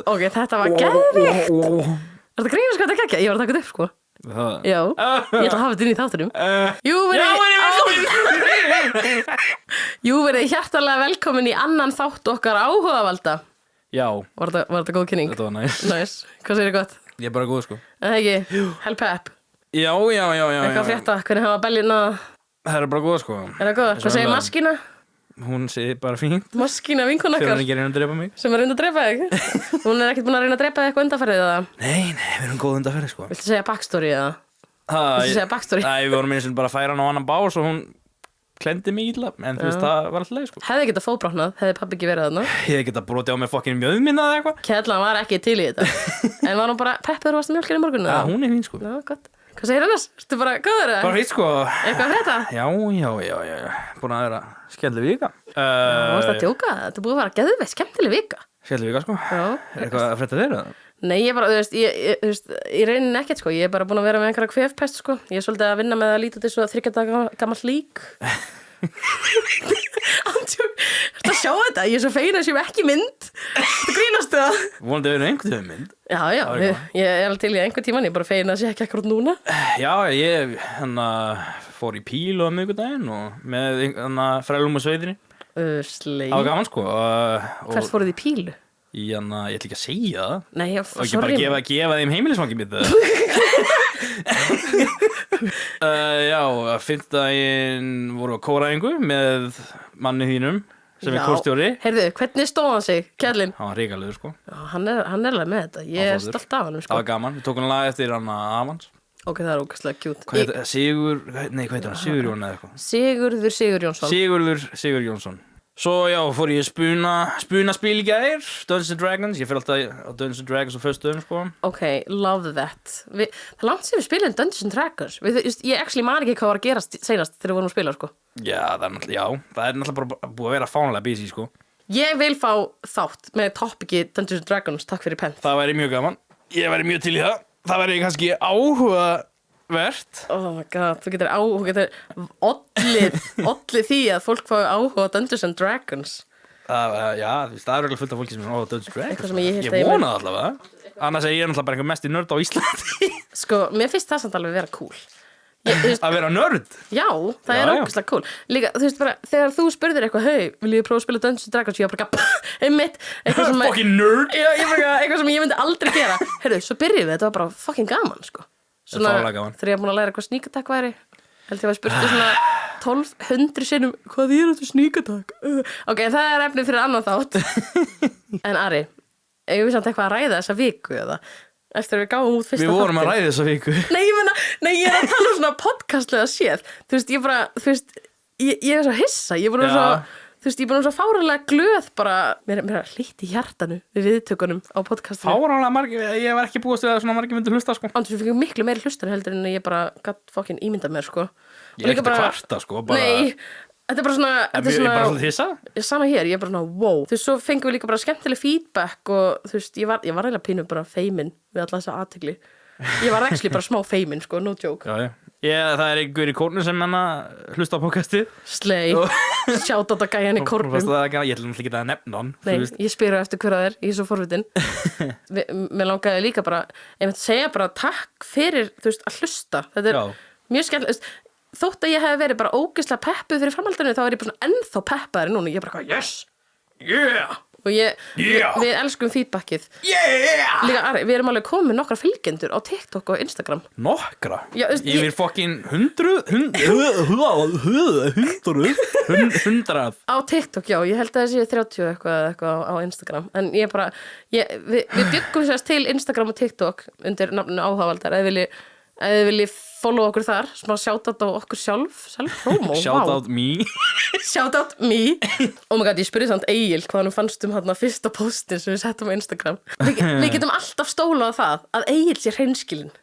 Ok, þetta var geðvikt. Er þetta grínast hvað þetta geggja? Ég var að taka þetta upp, sko. Já, ég ætla að hafa þetta inn í þáttunum. Jú, verið hjartalega velkomin í annan þátt okkar áhugavalda. Já. Var þetta góð kynning? Þetta var næs. Næs. Hvað segir þið gott? Ég er bara góð, sko. Það ekki? Hell pep. Já. Eitthvað frétta, hvernig hafa beljuna? Það er bara góð, sko. Er það góð? Hvað segir maskína? Hún segir bara fínt. Maskína vinkona okkar. Fyrir hann ekki reyna að drepa mig. Sem er reyna að drepa þig? Hún er ekkert búin að reyna að drepa þig eitthvað undanferðið eða? Nei, við erum góð undanferði, sko. Viltu segja backstory eða? Viltu segja backstory? Nei, við vorum eins og bara að færa hann á annan bás og hún klendi mig illa, en þú veist, það var alltaf leið, sko. Hefði getað fótbrotnað, hefði pabbi ekki verið þarna. Ég hefði getað brotið á mig fokkin mjöðminna eða eitthvað. Kellan var ekki til í þetta. En var hún bara peppuður varstu mjölkir í morgun? Já, hún er fín, sko. Já, gott. Hvað segir annars? Ertu bara góður eða? Bara fínt, sko. Eitthvað að frétta? Já. Búin að vera skemmtileg vika. Varstu að djóka? Þetta búið að vera geðveikt skemmtileg vika. Skemmtileg vika, sko. Já. Er eitthvað að frétta þér, eða? Nei, ég bara, þú veist, í rauninni ekkert, sko. Ég er bara búin að vera með einhverja kvefpest, sko. Ég er svolítið að vinna með að líta til svo 30 daga gamalt lík. Andjók, ertu að sjá þetta? Ég er svo fein að sé ekki mynd. Þetta grínastu það? Vonandi að vera einhvern tíma mynd. Já, ég er alveg til í einhvern tíman. Ég er bara fein að sé ekki akkurat núna. Já, ég fór í pílu á miðvikudaginn og með frælum og sveitinni. Slei. Það var gaman, sko. Hvert fóruð í pílu? Ég ætla ekki að segja það. Nei, já, og ekki bara gefa þeim heimilisvangi mitt. Já, fimmtudaginn voru á kóraæfingu með manni þínum sem er kórstjóri. Heyrðu, hvernig stóð hann sig, kjallinn? Hann var ríkalegur, sko. Já, hann er alveg með þetta. Ég er stolt af hann, sko. Það var gaman, við tókum lag eftir hann Avans. Ok, það er ógeðslega cute. Hvað heitir hann? Sigurjón eða eitthvað? Sigurður Jónsson. Svo já, fór ég spunaspil í gær, Dungeons & Dragons. Ég fyrir alltaf á Dungeons & Dragons á föstudögum, sko. Ok, love that. Það er langt sem við spilum Dungeons & Dragons. Ég actually man ekki hvað var að gerast seinast þegar við vorum að spila, sko. Já, það er náttúrulega bara búið að vera fánulega busy, sko. Ég vil fá þátt með topiki Dungeons & Dragons, takk fyrir penn. Það væri mjög gaman. Ég væri mjög til í það. Það væri kannski áhugavert. Oh my god, þú getur ollið því að fólk fái áhuga á Dungeons & Dragons. Já, það er örugglega fullt af fólki sem er áhuga á Dungeons & Dragons. Ég vona það allavega. Annars er ég náttúrulega bara einhver mesti nörd á Íslandi. Sko, mér finnst það samt alveg vera cool. Að vera nörd? Já, það er ógeðslega cool. Líka, þú veist bara, þegar þú spurðir eitthvað, vil ég prófa að spila Dungeons & Dragons? Ég var bara, einmitt, eitthvað sem fucking nerd? Já, eitthvað sem ég myndi aldrei gera. Heyrðu, svo byrjuðum við, þetta var bara fucking gaman, sko. Svona, þegar ég var búin að læra hvað sneak attack væri, held ég að spurtu svona 1200 sinnum, hvað er þetta sneak attack? Ok, það er efnið fyrir annan þátt. En Ari, eigum við samt eitthvað að ræða þessa viku eða? Eftir að við gáum út fyrsta þáttinn. Við vorum að ræða þessa viku. Nei, ég er að tala um svona podcastlega séð. Þú veist, ég er svo hissa. Ég er búin að svo fáranlega glöð bara, mér er hlýtt í hjartanu við viðtökunum á podcastinu. Fáranlega margir, ég var ekki búist við að svona margir myndu hlusta, sko. Andurs, við fengum miklu meiri hlustar heldur en ég bara gatt fokkin ímyndað mér, sko. Ég er ekkert að kvarta, sko, bara. Nei, þetta er bara svona... Ég er bara svolítið hissa? Sama hér, ég er bara svona, wow. Þú veist, svo fengum við líka bara skemmtileg feedback og þú veist, ég var eiginlega pínu bara feimin við alla þessa athygli. Ég var actually bara smá feimin, sko, no joke. Já, það er einhver í kórnum sem hlusta á podcastið. Slay. Sjátt á þetta gæjan í kórnum. Ég ætlum ekki að nefna hann. Nei, ég spyr eftir hver það er, ég er svo forvitin. Mér langaði líka bara, ég myndi segja bara takk fyrir, þú veist, að hlusta. Þetta er mjög skemmtilegt. Þótt að ég hef verið bara ógeðslega peppuð fyrir framhaldinu, þá er ég bara svona ennþá peppaðari núna. Ég er bara yes, yeah. Og við elskum feedbackið. Yeah! Líka, Ari, við erum alveg komið nokkra fylgjendur á TikTok og Instagram. Nokkra? Já, yfir fokkin 100? Á TikTok, já, ég held að það séu 30 eitthvað á Instagram. En ég bara, við byggum sérst til Instagram og TikTok undir nafninu Áhugavaldar. Ef þið viljið follow okkur þar, smá shoutout á okkur sjálf promo, Shoutout me. Shoutout me. Oh my god, ég spurði samt Egil hvað hann fannst hérna fyrsta postin sem við settum á Instagram. Við getum alltaf stólað það að Egil sé hreinskilinn.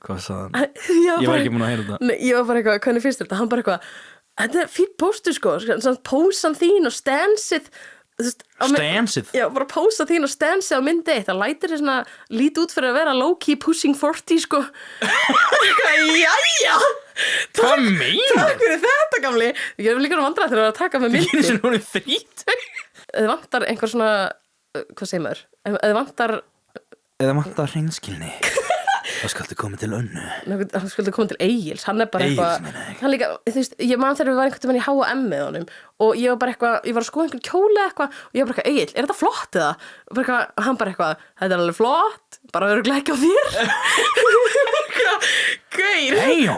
Hvað sagði hann? Ég var ekki búin að heyra þetta. Nei, ég var bara eitthvað, hvernig finnst þetta? Hann bara eitthvað, þetta er fínt póstur, sko. Svona pósan þín og stansið. Stansið? Já, bara pósa þín og stansið á myndi eitt. Það lætir þér svona lítið út fyrir að vera low-key pushing 40, sko. Jæja! Hvað meinar? Takk fyrir þetta, gamli. Ég er líka vandræð þegar að taka með myndir. Þú gerir sem hún frít. Eða vantar einhver svona, hvað segir maður? Eða vantar hreinskilni. Það skaldu komið til Önnu. Það skaldu komið til Egils. Hann bara eitthvað. Hann líka, þú veist, ég man þegar við varum einhvern veginn í H&M með honum og ég var bara eitthvað, ég var að skoða einhvern kjóla eitthvað og ég var bara eitthvað, Egill, er þetta flott eða? Og bara eitthvað, hann bara eitthvað, þetta er alveg flott, bara örugglega ekki á þér. Gaur,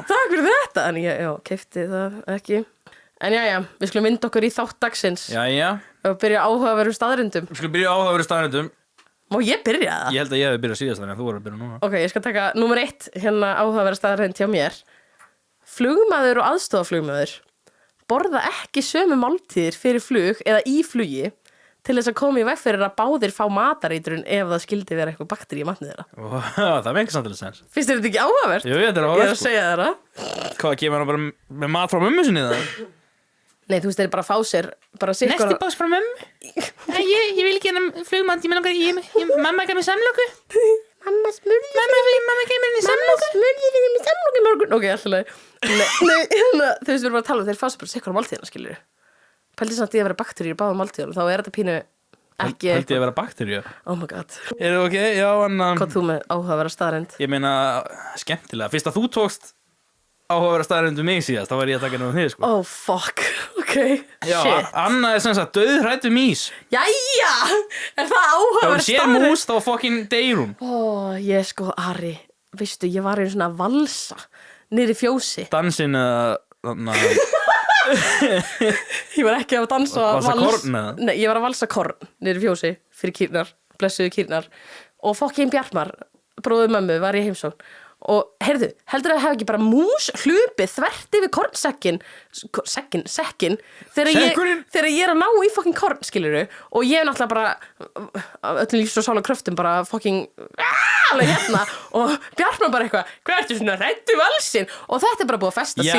takk fyrir þetta. En ég, keypti það ekki. En jæja, við skulum vinda okkur í þátt dagsins. Jæja. Og byrja áhugaverðum staðreyndum. Við skulum byrja áhugaverðum staðreyndum. Má ég byrja það? Ég held að ég hefði byrjað síðast þannig að þú voru að byrja núna. Ok, ég skal taka númer 1 hérna áhugaverða staðreynd hjá mér. Flugmaður og aðstofaflugmaður borða ekki sömu máltíðir fyrir flug eða í flugi til þess að koma í veg fyrir að báðir fá matareitrun ef það skildi vera eitthvað bakteri í matnið þeirra. Það er ekki samtidig sens. Finnst þér þetta ekki áhugavert? Jú, þetta er áhugavert. Ég er að segja þér það. Hvað, kemur hann bara með mat frá mömmu sinni það? Nei, þú veist, þeir bara fá sér bara Næsti bás frá mömmu? Nei, ég vil ekki hennar flugmat, mamma gaf mér samlóku. Mamma gaf mér samlóku. Samlóku í morgun. Ok, alltaf. Nei, þú veist, við erum bara að tala þeir fá sér bara sikkar á máltíðina, skilur. Pældi samt í að vera bakteríur í báðum máltíðunum, þá er þetta pínu ekki Pældi að vera bakteríur? Oh my god. Er það ok? Já, en hvað þú með áhugaverða staðreynd? Ég meina, skemmtilega. Fyrst að þú tókst áhugaverða staðreynd mig síðast, þá var ég að taka þig, sko. Oh, fuck. Ok, já, shit. Anna er sem sagt dauðhrædd við mís. Jæja, er það áhugaverð staðreynd? Ef hún sér mús, þá fucking deyr hún. Ég sko, Ari, veistu, ég var einu svona að valsa niður í fjósi. Dansinn eða, Ég var ekki að dansa valsa korn eða? Nei, ég var að valsa korn niður í fjósi fyrir kýrnar, blessuðu kýrnar og fucking Bjartmar, bróður mömmu, var í heimsókn og heyrðu, heldur að það hef ekki bara mús hlupið þvert yfir kornsekkin þegar ég er að ná í fucking korn, skilurðu, og ég er náttúrulega bara öllum lífs og sála kröftum bara fucking alveg hérna og Bjartmar bara eitthvað, hvað ertu svona hræddu valsinn og þetta er bara búið að festa síðan.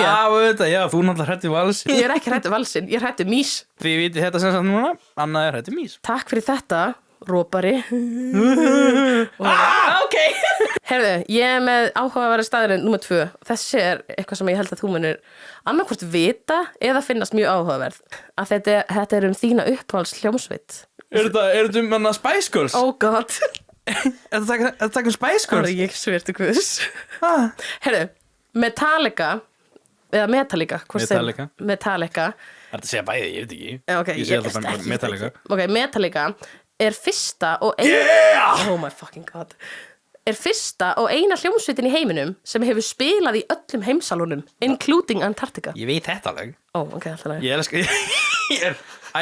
Já, þú náttúrulega hræddu valsinn. Ég er ekki hræddu valsinn, ég er hræddu mís. Þið vitið þetta sem sagt núna, Anna er hræddu mís. Takk fyrir þetta, rópari. Ok. Heyrðu, ég er með áhugaverða staðurinn númer 2. Þessi er eitthvað sem ég held að þú munir annarkvort vita eða finnast mjög áhugaverð. Að þetta er þína uppáhalds hljómsveit. Er þetta manna Spice Girls? Oh god. Er þetta takk Spice Girls? Ég sverti hvers. Heyrðu, Metallica. Metallica. Það er að segja bæði, ég veit ekki. Okay, ég segi alltaf bara Metallica. Ok, Metallica er fyrsta og eina Oh my fucking god. Er fyrsta og eina hljómsveitin í heiminum sem hefur spilað í öllum heimsálunum, including Antarctica. Ég veit þetta alveg. Ok, alltaf leið. Ég er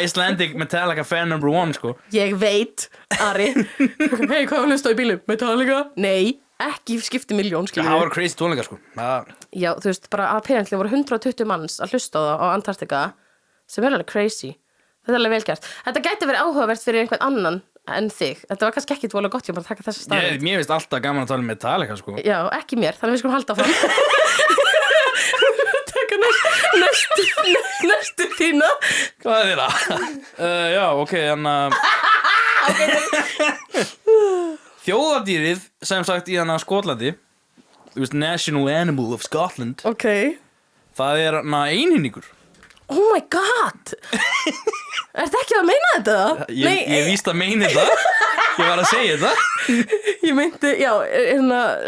Icelandic Metallica fan number 1, sko. Ég veit, Ari. Hei, hvað var hlusta í bílum? Metallica? Nei, ekki skipti miljón, skilur. Það voru crazy tónleikar, sko. Já, þú veist, bara apparently voru 120 manns að hlusta á það á Antarctica, sem er alveg crazy. Þetta er alveg velgert. Þetta gæti verið áhugavert fyrir einhvern annan en þig. Þetta var kannski ekki dvolega gott, ég bara taka þessa staðinn. Mér finnst alltaf gaman að tala um Metallica, sko. Já, ekki mér, þannig við skulum halda fram. Taka næstu þína. Hvað er það? Já, ok, þjóðardýrið, sem sagt í Skotlandi, þú veist, National Animal of Scotland. Ok. Það er einhyrningur. Oh my god. Ertu ekki að meina þetta? Ég víst að meina þetta. Ég var að segja þetta. Ég meinti, já,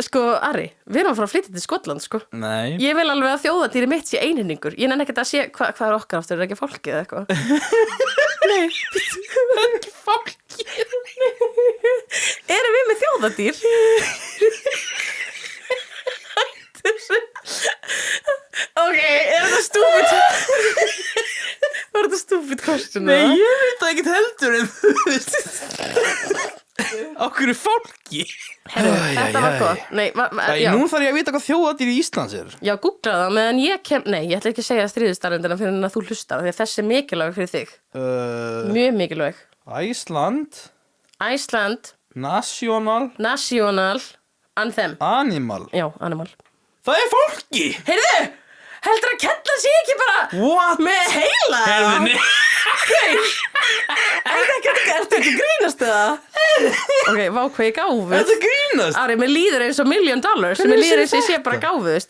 sko, Ari, við erum að fara að flytja til Skotland, sko. Nei. Ég vil alveg að þjóðardýri mitt sé einhyrningur. Ég nenni ekkert að sé hvað er okkar aftur, er ekki fólkið eða eitthvað? Nei, ekki fólkið. Erum við með þjóðardýr? Ok, er þetta stúpid? Var þetta stúpid question? Nei, ég veit það ekkert heldur en þú veist. Okkur er fólki. Þetta var gott. Já. Nú þarf ég að vita hvað þjóðardýr í Íslands er. Já, googla það meðan ég kem. Nei, ég ætla ekki að segja stríðustarfindina fyrir að þú hlustar, því að þessi er mikilvæg fyrir þig. Mjög mikilvæg. Iceland. National. Anthem. Animal. Já, animal. Það er fólki. Heyrðu, heldur að kella sig ekki bara What? Með heila? Heyrðu, nei. Ertu ekki grínast eða? Ok, vá hvað ég gáfuð. Þetta grínast. Ari, mér líður eins og $1 million sem mér líður eins og ég sé bara gáfuð.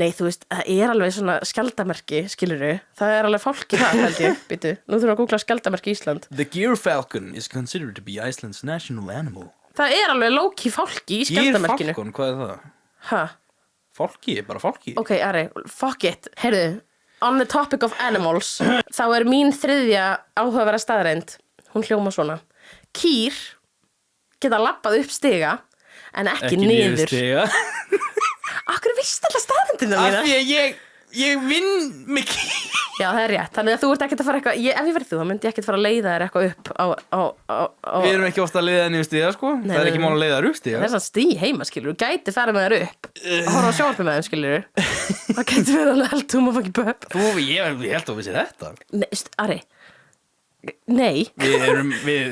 Nei, þú veist, það er alveg svona skjaldamerki, skilurðu. Það er alveg fálki það, held ég. Býtu, nú þurfum við að googla skjaldamerki Ísland. The Gyrfalcon is considered to be Iceland's national animal. Það er alveg low-key fálki í skjaldamerkinu. Gyrfalkon, hvað er það? Ha? Fálki, bara fálki. Ok, Ari, fuck it. Heyrðu, on the topic of animals, þá er mín þriðja áhugaverða staðreind. Hún hljóma svona. Kýr geta labbað upp stiga en ekki niður. Stiga. Akkur vist alltaf staðreindina mína? Af því að ég vinn með kýr. Já, það er rétt. Þannig að þú ert ekkert að fara eitthvað, ef ég verið þú, þá myndi ég ekkert fara að leiða þér eitthvað upp á Við erum ekki ofta að leiða niður stiga, sko. Nei, það er ekki mál að leiða þær upp stiga. Það er svona stíg heima, skilur. Þú gæti fara með þær upp. Horfa á sjónvarpið með þeim, skilur. Það gæti verið alveg held þú maður fucking böp. Ég held að við sé þetta. Nei, Ari. Nei. Við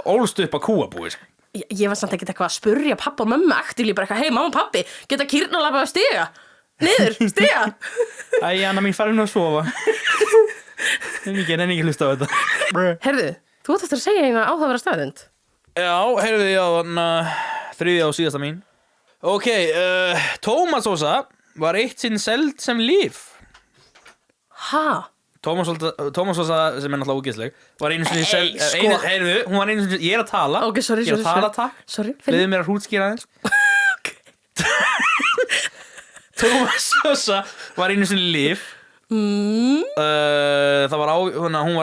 ólst upp að kúabúi, sko. Ég var samt ekkert eitthvað að spurja pappa og mömmu aktífli bara eitthvað, hei, mamma og pappi, geta kýrna labbað á stiga? Niður, stiga? Æ, Anna mín, farið nú að sofa. En ekki hlusta á þetta. Heyrðu, þú ætti eftir að segja einhvað áhugaverða staðreind. Já, heyrðu, já, þriðja og síðasta mín. Ok, tómatsósa var eitt sinn seld sem lyf. Ha? Tómatsósa, sem er náttúrulega ógeðsleg, var einu sinni seld... sko. Heyrðu, hún var einu sinni... Ég er að tala. Ok, sorry. Ég er að tala, takk. Sorry. Leiðu mér að hrútskýra aðeins. Tómatsósa var einu sinni lyf. Hún var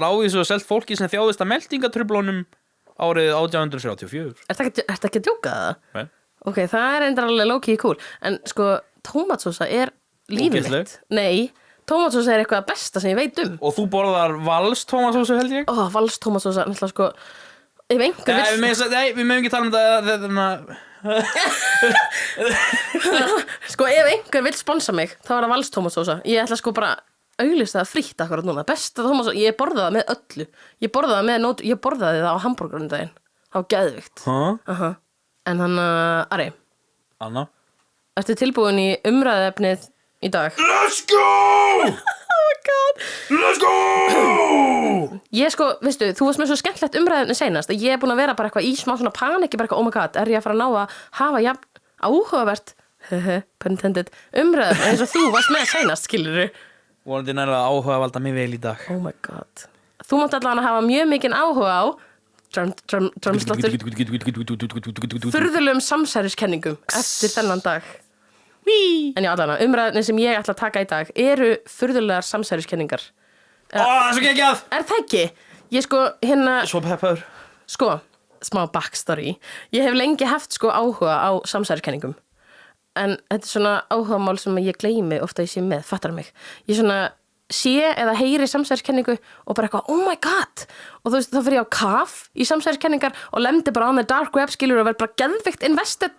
ávísu og selt fólki sem þjáðist af meltingatruflunum árið 1834. Ertu ekki að djóka það? Nei. Ok, það er endur alveg low-key cool. En sko, tómatsósa er lífið Ógeðsleg. mitt. Nei, tómatsósa er eitthvað besta sem ég veit um. Og þú borðar Vals tómatsósu, held ég? Vals tómatsósa, náttúrulega sko, ef einhver vill... Nei, við meðum ekki tala um þetta. Sko, ef einhver vill sponsa mig, þá er það Vals tómatsósa. Ég ætla sko bara auglýsa það frítt akkurat núna. Besta tómatsósa, ég borðaði það með öllu. Ég borðaði það á hamborgarinn daginn. Það var geðvikt. En þannig, Ari, Anna? ertu tilbúin í umræðuefnið í dag? Let's go! Oh my god. Let's go! Ég sko, veistu, þú varst með svo skemmtlegt umræðuefnið seinast að ég er búin að vera bara eitthvað í smá svona paniki, bara eitthvað, oh my god, er ég að fara að ná að hafa jafn áhugavert, pun intended, umræðuefnið eins og þú varst með seinast, skilurðu? Vonandi nærlega áhuga valda mig vel í dag. Oh my god. Þú mátt allavega að hafa mjög mikinn áhuga á drumsláttur furðulegum samsæriskenningum eftir þennan dag. En já, allavega, umræðuefnið sem ég ætla að taka í dag eru furðulegar samsæriskenningar. Það er svo geggjað! Er það ekki? Ég sko, Svo peppaður. Sko, smá backstory. Ég hef lengi haft sko áhuga á samsæriskenningum. En þetta er svona áhugamál sem ég gleymi ofta ég sé með, fattar mig. Ég svona sé eða heyri samsæriskenningu og bara eitthvað, oh my god. Og þú veist, þá fyrir ég á kaf í samsæriskenningar og lemdi bara on the dark web, skilur, og verð bara geðvikt invested.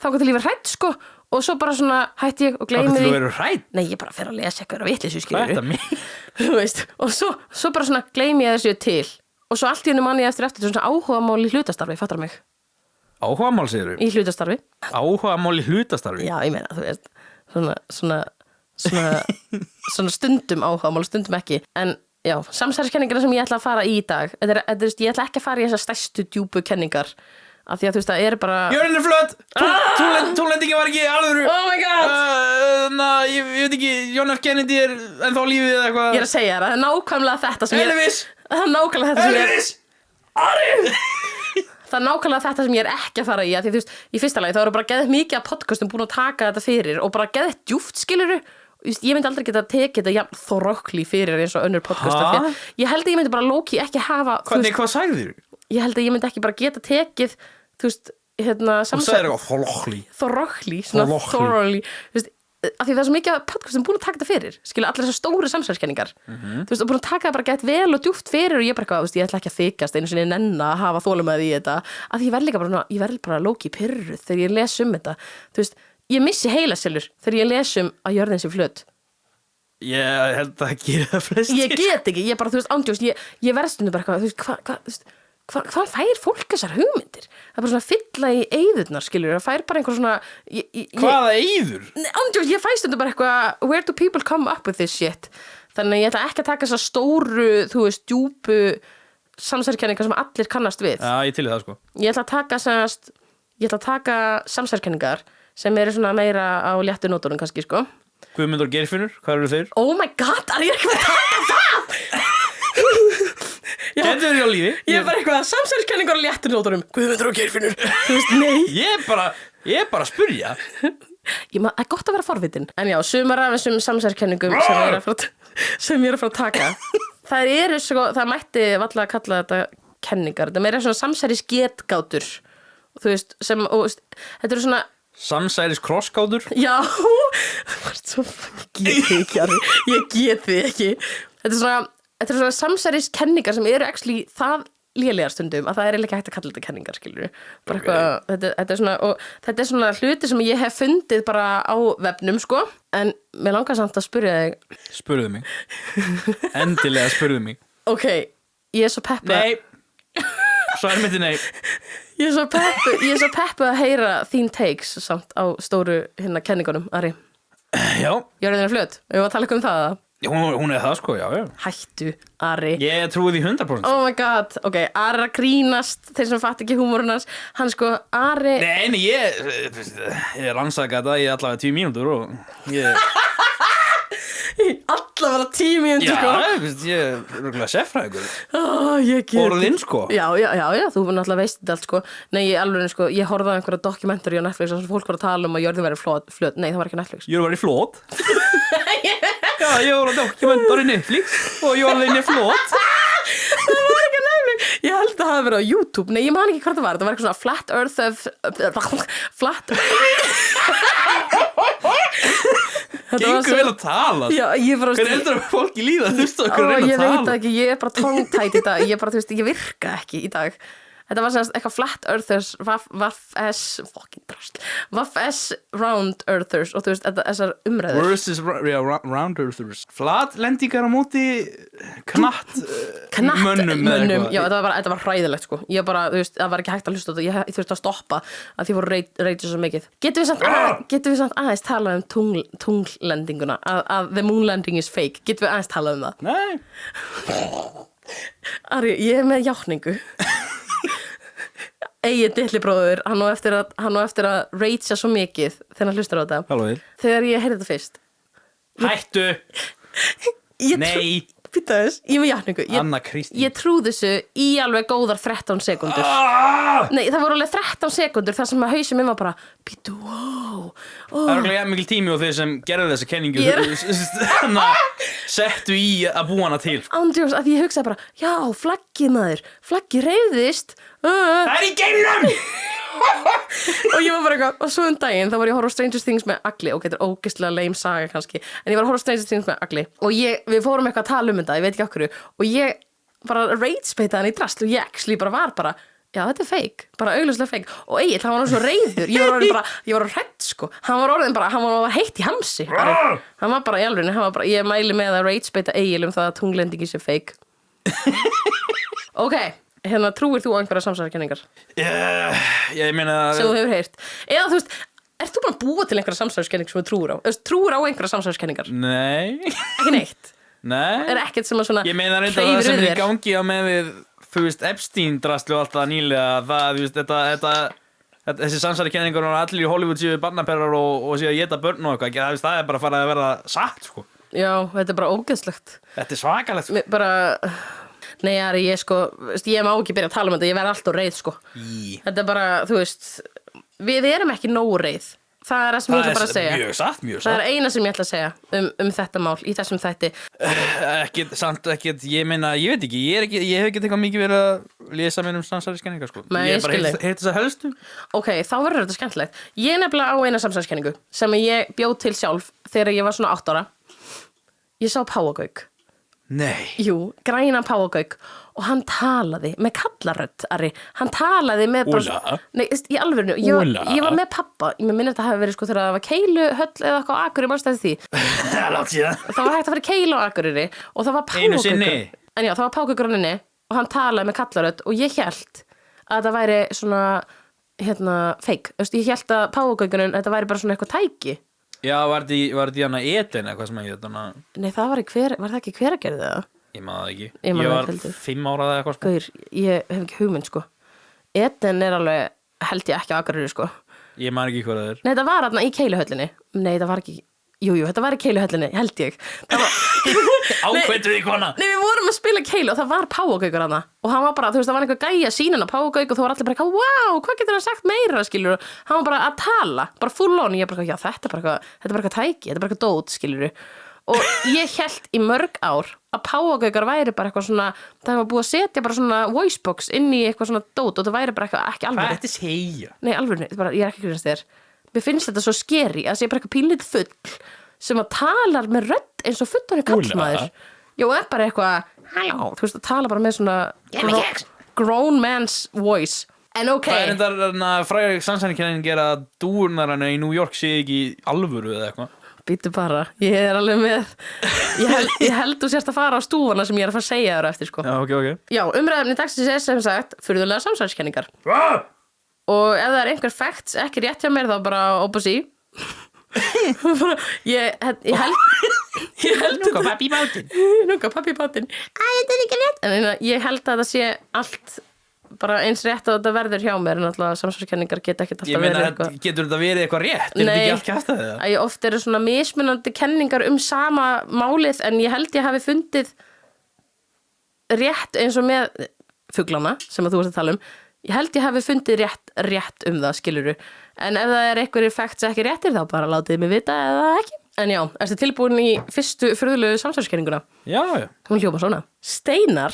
Þá til ég verð hrædd, sko. Og svo bara svona hætti ég og gleymi því. Þú verður hrædd? Nei, ég bara fer að lesa eitthvað vitleysu, skilur. Þetta mér. Þú veist, og svo bara svona gleymi ég þessu til. Og svo allt í hennu manni ég eftir svona áhugamál í hlutastarfi, fattar mig. Áhugamál, segirðu? Í hlutastarfi. Áhugamál í hlutastarfi? Já, ég meina, þú veist, svona stundum áhugamál, stundum ekki. En já, samsæriskenningina sem ég ætla að fara í dag, ég ætla ekki að fara í þessar stærstu djúpu kenningar. Af því að þú veist, það er bara... Jörðin er flöt! Tónlendingin var ekki alvöru! Oh my god! Ég veit ekki, John F. Kennedy er ennþá á lífið eða eitthvað... Ég er að segja það er nákvæmlega þetta sem Elvis! Það er nákvæmlega þetta sem Elvis! Ari! Það er nákvæmlega þetta sem ég er ekki að fara í. Því þú veist, í fyrsta lagi, þá eru bara geðið mikið af podcastum búin að taka þetta fyrir og bara geðið djúft, skilurðu. Ég myndi aldrei geta tekið þetta jafn þorokli fyrir eins og önnur podcast. Ég held að ég myndi bara low-key ekki hafa... Hvað sagðir þú? Ég held að ég myndi ekki bara geta tekið, þú veist, Þú sagðir eitthvað þorokli, svona thoroughly, þú veist, af því það er svo mikið af podcastum búin að taka þetta fyrir, skilja allir þessar stóru samsæriskenningar, þú veist, og búin að taka það bara gett vel og djúpt fyrir og ég bara eitthvað, þú veist, ég ætla ekki að þykjast einu sinni nenna að hafa þolinmæði í þetta, af því ég verð bara low-key pirruð þegar ég les þetta, þú veist, ég missi heilaselur þegar ég les að jörðin sé flöt. Ég held að gera það flestir. Ég get ekki, ég bara, þú veist, ándjóst, ég verð stundum bara eitthvað, þú veist, hvað fær fólk þessar hugmyndir? Það er bara svona fylla í eyðurnar, skilur, það fær bara einhver svona Hvaða eyður? Andjós, ég fæ stundum bara eitthvað where do people come up with this shit? Þannig að ég ætla ekki að taka þessar stóru, þú veist, djúpu samsæriskenningar sem allir kannast við. Já, ég til í það sko. Ég ætla að taka samsæriskenningar sem eru svona meira á léttu nótunum kannski, sko. Guðmundur og Geirfinnur, hvað eru þeir? Oh my god, er ég ekki að taka það? Gætu þeir á lífi? Ég er bara eitthvað, samsæriskenningar á léttu nótunum. Guðmundur og Geirfinnur. Þú veist, nei. Ég er bara að spyrja. Það er gott að vera forvitin. En já, sumar af þessum samsærskenningum sem ég er að fara að taka. Það mætti varla að kalla þetta kenningar. Það meira svona samsæris getgátur. Þú veist, þetta eru svona... Samsæris krossgátur? Já, ég get þig ekki. Þetta er svona samsæris kenningar sem eru actually það lélegar stundum að það er ekki hægt að kalla þetta kenningar, skilur bara eitthvað, þetta er svona hluti sem ég hef fundið bara á vefnum, sko, en mér langar samt að spyrja þig. Spurðu mig. Endilega spurðu mig. Ok, ég er svo peppuð. Nei. Svarið mitt er nei. Ég er svo peppuð að heyra þín takes samt á stóru kenningunum, Ari. Já. Jörðin er flöt, við varum að tala um það. Hún er það, sko, já. Hættu, Ari. Ég trúi því 100%. Oh my god, ok, Ari er að grínast, þeir sem fatt ekki húmórunars, hann sko, Ari... Nei, ég rannsaka þetta í allavega 10 mínútur og ég... Allavega 10 mínútur, sko. Já, ég er röglega seffræðingur. Ég get... Orðinn, sko. Já, þú náttúrulega veist þetta allt, sko. Nei, ég horfði á einhverja dokumentari á Netflix og fólk var að tala um að jörðin væri flöt. Nei, það var ekki Netflix. Jörðin væri flót. Já, ég var á dokumentari Netflix og jörðin er flót. Það var ekki Netflix. Ég held að það hafi verið á YouTube. Nei, ég man ekki hvað það var. Það var eitthvað svona Flat Earth Gengur vel að tala. Já, Hvernig heldur að fólki líða að hlusta okkur reyna að tala? Ég veit ekki, ég er bara tongue-tied í dag. Ég virka ekki í dag. Þetta var semst eitthvað Flat Earthers, Vaff-S Round Earthers og þú veist, þessar umræður. Versus Round Earthers. Flatlendingar á móti mönnum. Já, þetta var hræðilegt, sko. Ég bara, þú veist, það var ekki hægt að hlusta þetta. Ég þurfti að stoppa að því voru reytið svo mikið. Getum við samt aðeins tala um tunglendinguna, að the moon landing is fake. Getum við aðeins tala um það? Nei. Ari, ég er með játningu. Egið Ditlibróður, hann á eftir að ragea svo mikið þegar hann hlustar á þetta. Hallóið. Þegar ég heyrði þetta fyrst. Hættu. Nei. Býta þess, ég með játningu. Anna Kristín. Ég trúði þessu í alveg góðar 13 sekundur. Nei, það voru alveg 13 sekundur þar sem að hausinn minn var bara, býtu, wow. Það er alveg mikil tími og þeir sem gerðu þessa kenningu settu í að búa hana til. Andjóks, að ég hugsaði bara, já, flaggið maður, flaggið hreyfðist. Það er í geimnum! Og ég var bara eitthvað, og svo daginn þá var ég að horfa á Stranger Things með Agli. Ok, þetta er ógeðslega lame saga kannski, en ég var að horfa á Stranger Things með Agli og við fórum eitthvað að tala um þetta, ég veit ekki okkur, og ég bara rage-beitaði hann í drasl og ég actually bara var bara, já, þetta er fake, bara augljóslega fake. Og Egill, hann var svo reiður, ég var hrædd, sko. Hann var heitt í hamsi. Hann var bara í alveg, ég mæli með að rage-beita Egill það að tunglendingi sé fake. Ok, hérna, trúir þú á einhverja samsæriskenningar? Ég meina... Sem þú hefur heyrt. Eða þú veist, ert þú bara að búa til einhverja samsæriskenning sem þú trúir á? Trúir á einhverja samsæriskenningar? Nei. Ekki neitt? Nei. Er ekkert sem að svona... Ég meina reynda það sem er í gangi á með við, þú veist, Epstein-drasli og allt það nýlega, það, þú veist, þessi samsæriskenningar og allir í Hollywood séu barnaperrar og séu að éta börn og eitthvað, það er bara farið að verða satt, sko. Já, þetta er bara ógeðslegt. Þetta er svakalegt, sko. Bara... Nei, Ari, ég má ekki byrja að tala um þetta, ég verð alltaf reið, sko. Þetta er bara, þú veist, við erum ekki nógu reið. Það er það sem ég ætla bara að segja. Mjög satt. Það er eina sem ég ætla að segja þetta mál í þessum þætti. Ekkert, ég meina, ég veit ekki, ég hef ekki eitthvað mikið verið að lesa mér samsæriskenningar, sko. Nei, ég bara heyrt þessar helstu. Ok, þá verður þetta skemmtilegt. Ég nefnilega á eina samsæriskenningu sem ég bjó til sjálf þegar ég var svona 8 ára. Ég sá Páfagauk. Nei. Jú, grænan páfagauk og hann talaði með kallarödd, Ari. Hann talaði með bara... Nei, í alvörinu, ég var með pappa. Ég minni þetta hafi verið sko þegar það var Keiluhöll eða eitthvað á Akureyri, mannstu eftir því. Látt síðan. Það var hægt að fara Keilu á Akureyri og það var páfagaukur. En já, það var páfagaukur hann inni og hann talaði með kallarödd og ég hélt að það væri svona, fake. Ég hélt að páfagaukurinn, þetta væri bara svona eitthvað tæki. Já, var þetta í hana Eden eitthvað sem ég þetta hana... Nei, var það ekki Hveragerði það? Ég maður það ekki. Ég man það var heldur. 5 ára eða eitthvað sko. Gaur, ég hef ekki hugmynd sko. Eden alveg, held ég ekki á Akureyri sko. Ég man ekki hvað það er. Nei, þetta var þarna í Keiluhöllinni. Nei, þetta var ekki, jú, þetta var í Keiluhöllinni, held ég. Ákveittu því kona. Nei, við vorum að spila Keilu og það var Páfagaukur hana. Og hann var bara, þú veist, það var einhver gæja sínina Páfagauk og þú var allir bara eitthvað, wow, hvað getur hann sagt meira, skilur? Hann var bara að tala, bara full on. Ég bara, já, þetta er bara eitthvað tæki, þetta er bara eitthvað dót, skilur. Og ég held í mörg ár að Páfagaukar væri bara eitthvað svona, það var búið að setja bara svona voicebox inn í eitthvað svona dót og það væri bara eitthvað ekki alveg. Hvað ertu að segja? Nei, alveg, ég er ekki grínast þér. Mér finnst þetta svo skeri að sé bara eitthvað pínlítið full sem að talar með rödd eins og fullorðinn kallmaður. Já, er bara eitthvað, halló, þú veist, að tala bara með svona grown man's voice. En ok. Það er enda fræg sannsænikenning að dúrnarana í New York sé ekki alvöru eða eitthvað. Býtu bara, ég er alveg með ég held þú sérst að fara á stúfana sem ég er að fara að segja þér eftir sko. Já, ok. Já, umræðefni dagsins er sem sagt furðulega samsæriskenningar. Og ef það er einhver facts ekki rétt hjá mér þá bara opposí. ég held Nú kom pappi í bátinn. Þetta er ekki rétt. En ég held að það sé allt bara eins rétt að þetta verður hjá mér en alltaf samsæriskenningar geta ekkert alltaf verið eitthvað. Getur þetta verið eitthvað rétt? Er þetta ekki allt kjaftað það? Nei, oft eru svona mismunandi kenningar sama málið en ég held ég hafi fundið rétt eins og með fuglana sem að þú varst að tala um. Ég held ég hafi fundið rétt það, skilurðu. En ef það er einhverjir facts ekki réttir þá bara látið mig vita eða ekki. En já, ertu tilbúin í fyrstu furðulegu samsæriskenninguna? Já. Hún hljómar svona. Steinar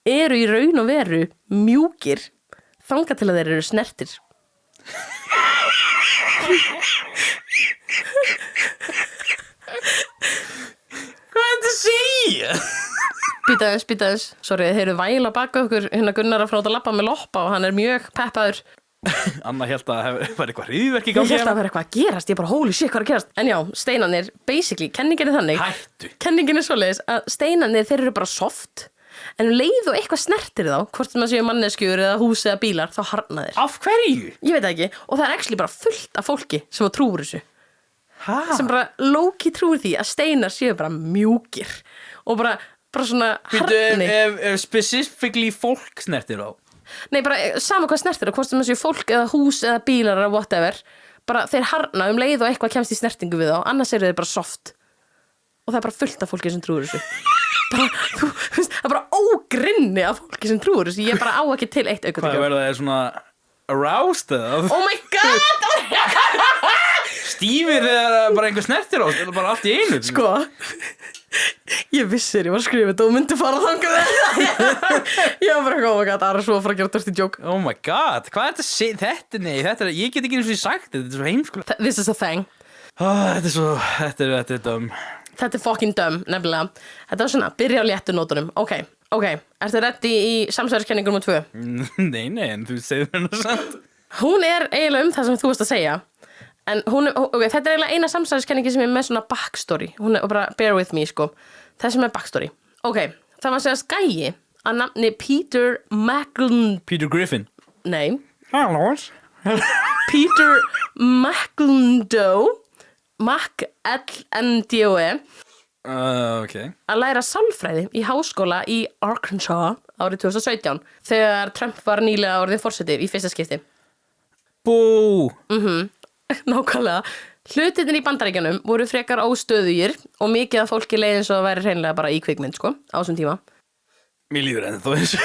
eru í raun og veru mjúkir þangað til að þeir eru snertir. Hvað er þetta að segja? Býta aðeins. Sorry, þeir eru væla baka okkur hérna Gunnar að fráta labba með loppa og hann er mjög peppaður. Anna held að það var eitthvað hryðverk í Ég gangi. held að það var eitthvað að gerast, ég bara holy shit, hvað er að gerast? En já, steinarnir, basically, kenningin er þannig. Hættu. Kenningin er svoleiðis að steinarnir, þeir eru bara soft. En leið og eitthvað snertir þá, hvort sem það séu manneskjur eða hús eða bílar, þá harna þeir. Af hverju? Ég veit það ekki, og það er actually bara fullt af fólki sem að trúur þessu. Hæ? Sem bara low-key trúir því að steinar séu bara mjúkir og bara svona harni. Ef specifically fólk snertir á? Nei, bara sama hvað snertir og hvort sem það séu fólk eða hús eða bílar eða whatever, bara þeir harna leið og eitthvað kemst í snertingu við þá, annars eru þeir bara soft. Og það er bara fullt af fólki sem trúir þessu. Það er bara ógrinni af fólki sem trúir þessu. Ég bara á ekki til eitt aukatekjá. Hvað verða það svona aroused eða? Oh my god! Stífir þegar bara einhver snertir á, eða bara allt í einu? Sko, ég vissir, ég var að skrifa þetta og myndi fara þangað með það. Ég var bara eitthvað, oh my god, það er svo að fara að gera dörsti djók. Oh my god, hvað er þetta að segja? Þetta er, ég get ekki eins og ég sagt þetta er svo heimskulega. This is a thing. Þetta er dum. Þetta er fucking dumb, nefnilega. Þetta var svona, byrja á léttu nótunum. Ok, ertu ready í samsæriskenningu nr. 2? Nei, en þú segir mér það samt. Hún er eiginlega það sem þú varst að segja. En þetta er eiginlega eina samsæriskenningi sem er með svona backstory. Hún er bara, bear with me, sko. Það sem er backstory. Ok, það var að segja skæi að nafni Peter Macklin... Peter Griffin. Nei. Halló. Peter Macklindoe. Mac-L-N-D-O-E Ok. að læra sálfræði í háskóla í Arkansas árið 2017 þegar Trump var nýlega orðið forseti í fyrsta skipti. Bú. Nákvæmlega. Hlutirnir í Bandaríkjunum voru frekar óstöðugir og mikið af fólki leið eins og að væri hreinlega bara í kvikmynd, sko, á þessum tíma. Mér líður enn þó þessu.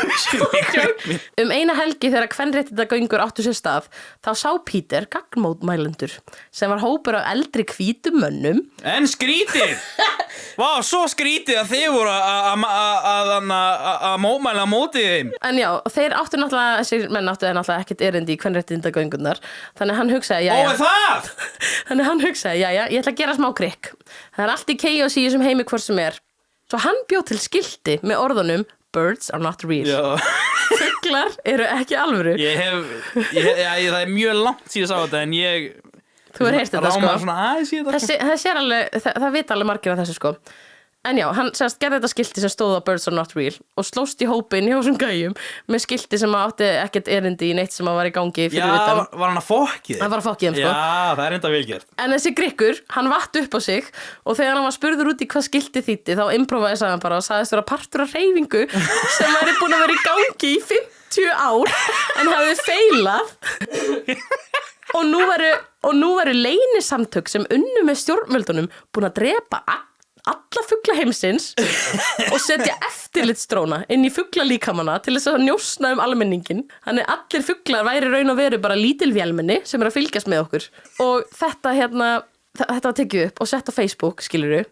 Eina helgi þegar kvenréttindagöngur áttu sér stað, þá sá Peter gagnmótmælendur sem var hópur af eldri hvítum mönnum. En skrítið! Vá, svo skrítið að þið voru að mótmæla mótið þeim. En já, þeir áttu náttúrulega, þessir menn áttu náttúrulega ekkert erindi í kvenréttindagöngunar. Þannig hann hugsaði, það! Þannig hann hugsaði, ég ætla að gera smá krikk. Það er allt í chaos í þessum heimi hvort sem er. Svo hann bjó til skilti með orðunum Birds are not real. Já. Fuglar eru ekki alvöru. Það er mjög langt síðan sá þetta en ég... Þú hefur heyrt þetta, sko. Svona, það sér alveg, það vita alveg margir af þessu, sko. En já, hann semst gerði þetta skilti sem stóð á Birds are not real og slóst í hópinn hjá þessum gæjum með skilti sem átti ekkert erindi í neitt sem var í gangi fyrir utan. Já, var hann að fokkið? Hann var að fokkið þeim, sko. Já, það enda vel gert. En þessi grikkur, hann vatt upp á sig og þegar hann var spurður út í hvað skilti þýddi þá improvisaði hann bara og sagðist vera partur af hreyfingu sem væri búin að vera í gangi í 50 ár en hafði feilað. Og nú væru leynisamtök sem unnu með stjórnvöldunum búin að drepa alla fugla heimsins og setja eftirlitsdróna inn í fuglalíkamana til þess að njósna almenningin. Þannig allir fuglar væri raun og veru bara lítil vélmenni sem að fylgjast með okkur. Og þetta var tekið upp og sett á Facebook, skilurðu.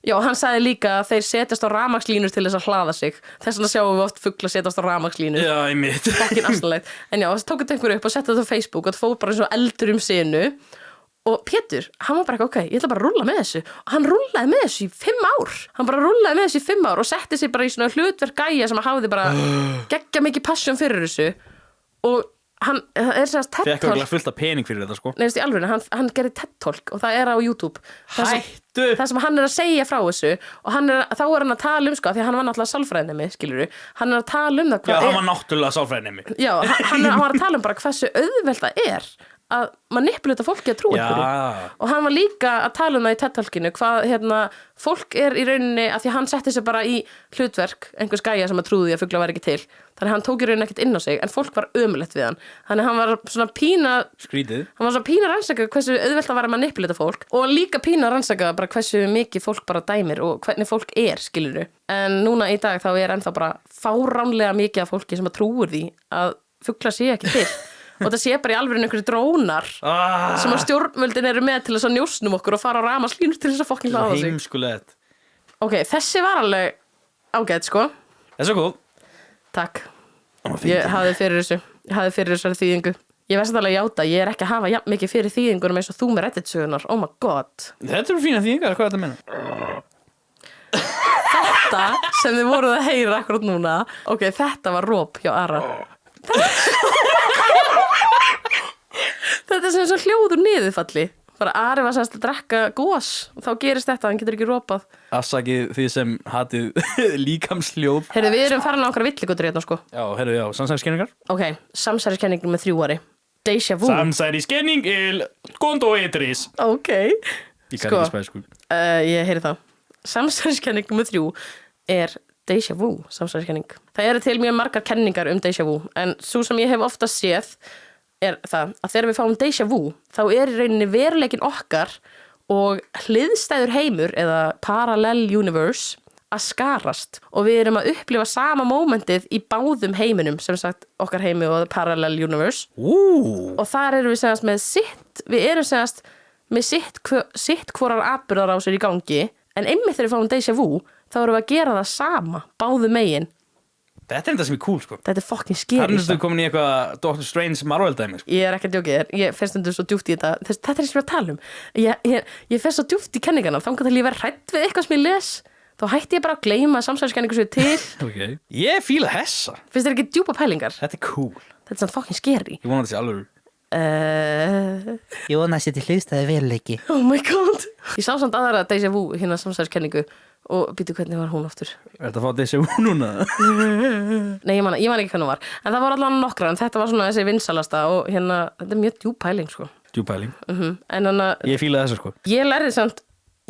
Já, hann sagði líka að þeir setjast á rafmagnslínur til þess að hlaða sig. Þess vegna sjáum við oft fugla setjast á rafmagnslínur. Já, einmitt. Fokkin afsannlegt. En já, þess tók þetta einhver upp og setti þetta á Facebook og það fór bara eins og eldur sinu. Og Pétur, hann var bara ok, ég ætla bara að rúlla með þessu. Og hann rúllaði með þessu í 5 ár. Hann bara rúllaði með þessu í 5 ár og setti sig bara í svona hlutverk gæja sem hafði bara geggja mikið passion fyrir þessu. Og hann semst TED-talk. Fekk örugglega fullt af pening fyrir þetta, sko. Nei, í alvöru, hann gerði TED-talk og það á YouTube. Hættu! Það sem hann að segja frá þessu og þá hann að tala sko, því hann var náttúrulega sálfræðinemi, skilurðu. Hann að tala það hvað Já, hann var náttúrulega sálfræðinemi. Já, hann var að tala bara hversu auðvelt það að manipulata fólki að trúa einhverju. Og hann var líka að tala það í TED-talkinu hvað fólk í rauninni að því hann setti sig bara í hlutverk einhvers gæja sem að trúði að fugla væri ekki til. Þannig hann tók í rauninni ekkert inn á sig en fólk var ömulegt við hann. Þannig hann var svona pína skrítið. Hann var svona pína að rannsaka hversu auðvelt að vera að manipulata fólk og líka pína að rannsaka bara hversu mikið fólk bara dæmir og hvernig fólk skilurðu. En núna í dag þá ennþá bara fáránlega mikið af fólki sem að trúir því að fugla sé ekki til. Og það sé bara í alveg einhverju drónar sem að stjórnvöldin eru með til þess að njósnum okkur og fara á rafmagnslínur til þess að fokkin hlaða sig. Heimskulegt. Ok, þessi var alveg ágætt, sko. Þessi var góð. Takk. Ég hafði fyrir þessu. Ég hafði fyrir þessari þýðingu. Ég veist alveg játa, ég ekki að hafa jafn mikið fyrir þýðingunum eins og þú með Reddit-sögunar. Oh my god. Þetta eru fína þýðingar, hvað er þetta að meina? Þetta sem þið voruð að heyra akkurat núna. Ok, þetta var róp hjá Ara. Þetta sem svo hljóður niðurfalli. Bara Ari var semst að drekka gos og þá gerist þetta, hann getur ekki ropað. Afsakið því sem hatið líkamshljóð. Heyrðu, við erum farin á okkar villigutur hérna, sko. Já, heyrðu, já, samsæriskenningar. Ok, samsæriskenning nummer 3 Ari. Déjà vu. Samsæriskenning kondo etris. Ok. Ég kann ekki spæsku. Ég heyri það. Samsæriskenning nummer 3 déjà vu, samsæriskenning. Það eru til mjög margar kenningar déjà vu, en svo sem ég hef oftast séð það að þegar við fáum déjà vu þá í rauninni veruleikin okkar og hliðstæður heimur eða parallel universe að skarast og við erum að upplifa sama mómentið í báðum heiminum sem sagt okkar heimi og parallel universe og þar erum við segast með sitt hvorar atburðarásir í gangi en einmitt þegar við fáum déjà vu þá erum við að gera það sama báðum megin. Þetta þetta sem cool, sko. Þetta fucking scary. Þannig að þú komin í eitthvað Doctor Strange Marvel-dæmi, sko. Ég ekki að djóka þér. Ég fer stundum svo djúpt í þetta. Þetta sem ég að tala um. Ég fer svo djúpt í kenningana. Þangað til ég verð hrædd við eitthvað sem ég les. Þá hætti ég bara að gleyma samsæriskenningu svo til. Okay. Ég fíla þessa. Finnst þér ekki djúpa pælingar? Þetta cool. Þetta samt fucking scary. Ég vona þetta sé alveg. Ég vona að setja hliðstæði veruleiki. Oh my god. Ég sá samt aðra déjà vu hérna samsæriskenningu og býtu hvernig var hún aftur. Þetta fá déjà vu núna? Nei, ég man ekki hvernig hún var. En það var allavega nokkra, en þetta var svona þessi vinsalasta og hérna, þetta mjög djúp pæling, sko. Djúp pæling? En þannig að ég fíla þessa, sko.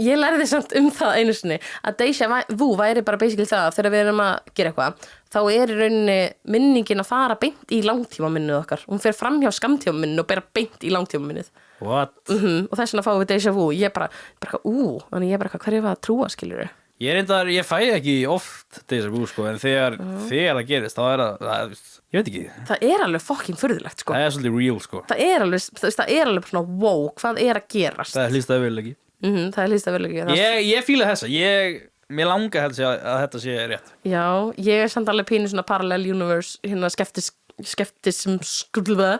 Ég lærði samt það einu sinni að déjà vu væri bara basically það að þegar við erum að gera eitthvað þá í rauninni minningin að fara beint í langtímaminnið okkar. Hún fer fram hjá skammtímaminnið og bera beint í langtímaminnið. What? Og þess vegna fáum við déjà vu. Ég bara þannig ég bara hverju var að trúa, skilurðu? Ég fæ ekki oft déjà vu, sko, en þegar það gerist þá það ég veit ekki. Það alveg fucking furðulegt, sko. Það svolítið real, sko. Það alveg svona wow, hvað að gerast? Það hlýstaði vel ekki. Það lýst að vel ekki. Ég fíla þessa. Mér langar að þetta sé rétt. Já, ég samt alveg pínu svona parallel universe, hérna skeptism skulva.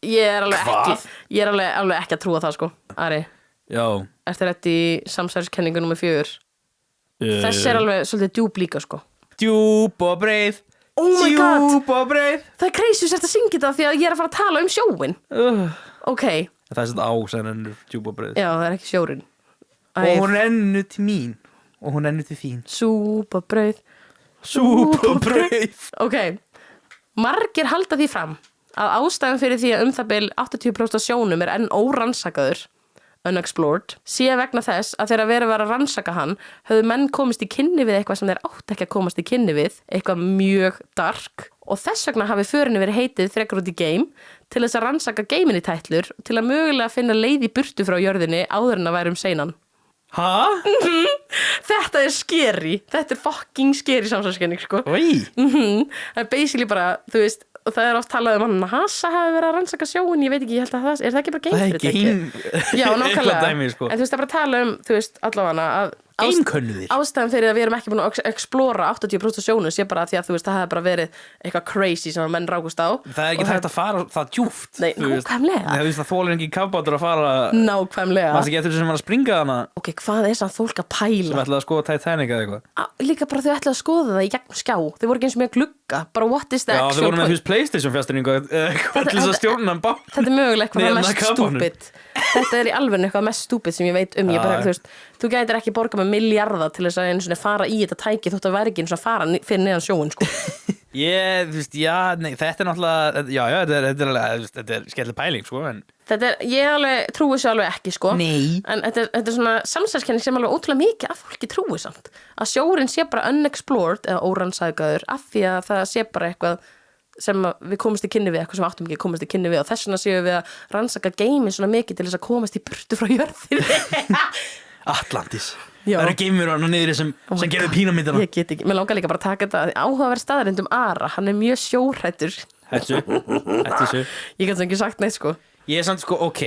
Ég alveg ekki að trúa það, sko. Ari. Já. Ertu rétt í samsæriskenningu nummer 4? Þessi alveg svolítið djúp líka, sko. Djúp og breið. Oh my god. Djúp og breið. Það crazy að syngja þetta því að ég að fara að tala um sjóin. Ok. Það svona á sem rennur djúp og breið. Já, það ekki sjórinn. Og hún rennur til mín og hún rennur til þín. Súpabrauð. Ok, margir halda því fram að ástæðan fyrir því að það bil 80% af sjónum enn órannsakaður, unexplored, sé vegna þess að þegar verið var að rannsaka hann höfðu menn komist í kynni við eitthvað sem þeir átt ekki að komast í kynni við, eitthvað mjög dark, og þess vegna hafi förinni verið heitið frekar út í game til þess að rannsaka geiminni tætlur til að mögulega finna leið í burtu frá jörðinni áður en að væri seinan. Hæ? Þetta scary. Þetta fucking scary samsæðiskenning, sko. Oi. Það basically bara, þú veist, og það oft talað hann NASA hafi verið að rannsaka sjóin, ég veit ekki, ég held að það er það ekki bara geimfyrirtæki? Já, nákvæmlega. Dæmi, sko. En þú veist, það bara tala þú veist, allavega að Geimkönnuðir. Ástæðan fyrir að við erum ekki búin að explora 80% af sjónu sé bara því að þú veist, það hefði bara verið eitthvað crazy sem að menn rákust á. Það ekki hægt að fara það djúpt. Nei, nákvæmlega. Þú veist, það þólir engin kafbátur að fara. Nákvæmlega. Það ekki eftir sem var að springa hana. Ok, hvað er það fólk að pæla? Sem ætlaði að skoða Titanic eða eitthvað. Líka bara þau ætlaði að skoða það í gegnum skjá. Þau voru ekki eins og mjög glugga. Bara what is the actual point? Já, þau voru með því PlayStation fjastringu til þess að stjórna bá. Þetta er mögulega eitthvað mest stúpid. Þetta er í alveg eitthvað mest stúpid sem ég veit Ég bara, þú veist, þú gætir ekki borga með milljarða til þess að einu svona fara í þetta tæki þótt að væri ekki eins og fara fyrir neðan sjóin, sko. Þú veist, þetta er náttúrulega, þetta er skemmtileg pæling, sko, en... Ég alveg trúi þessu alveg ekki, sko. Nei. En þetta er svona samsæðiskenning sem alveg ótrúlega mikið af fólki trúi samt. Að sjórinn sé bara unexplored eða órannsakaður af því að það sé bara eitthvað sem við komumst í kynni við, eitthvað sem áttum ekki að komast í kynni við og þess vegna séum við að rannsaka geimin svona mikið til þess að komast í burtu frá jörðinni. Atlantis. Já. Það eru geimur á niðri sem gerðu píramídana. Ég get ekki, mér langar líka bara að taka þetta áhugaverð staðarind Ara, hann er mjög sjóhrættur. Þessu. Ég get ekki sagt neitt, sko. Ég er samt, sko, ok,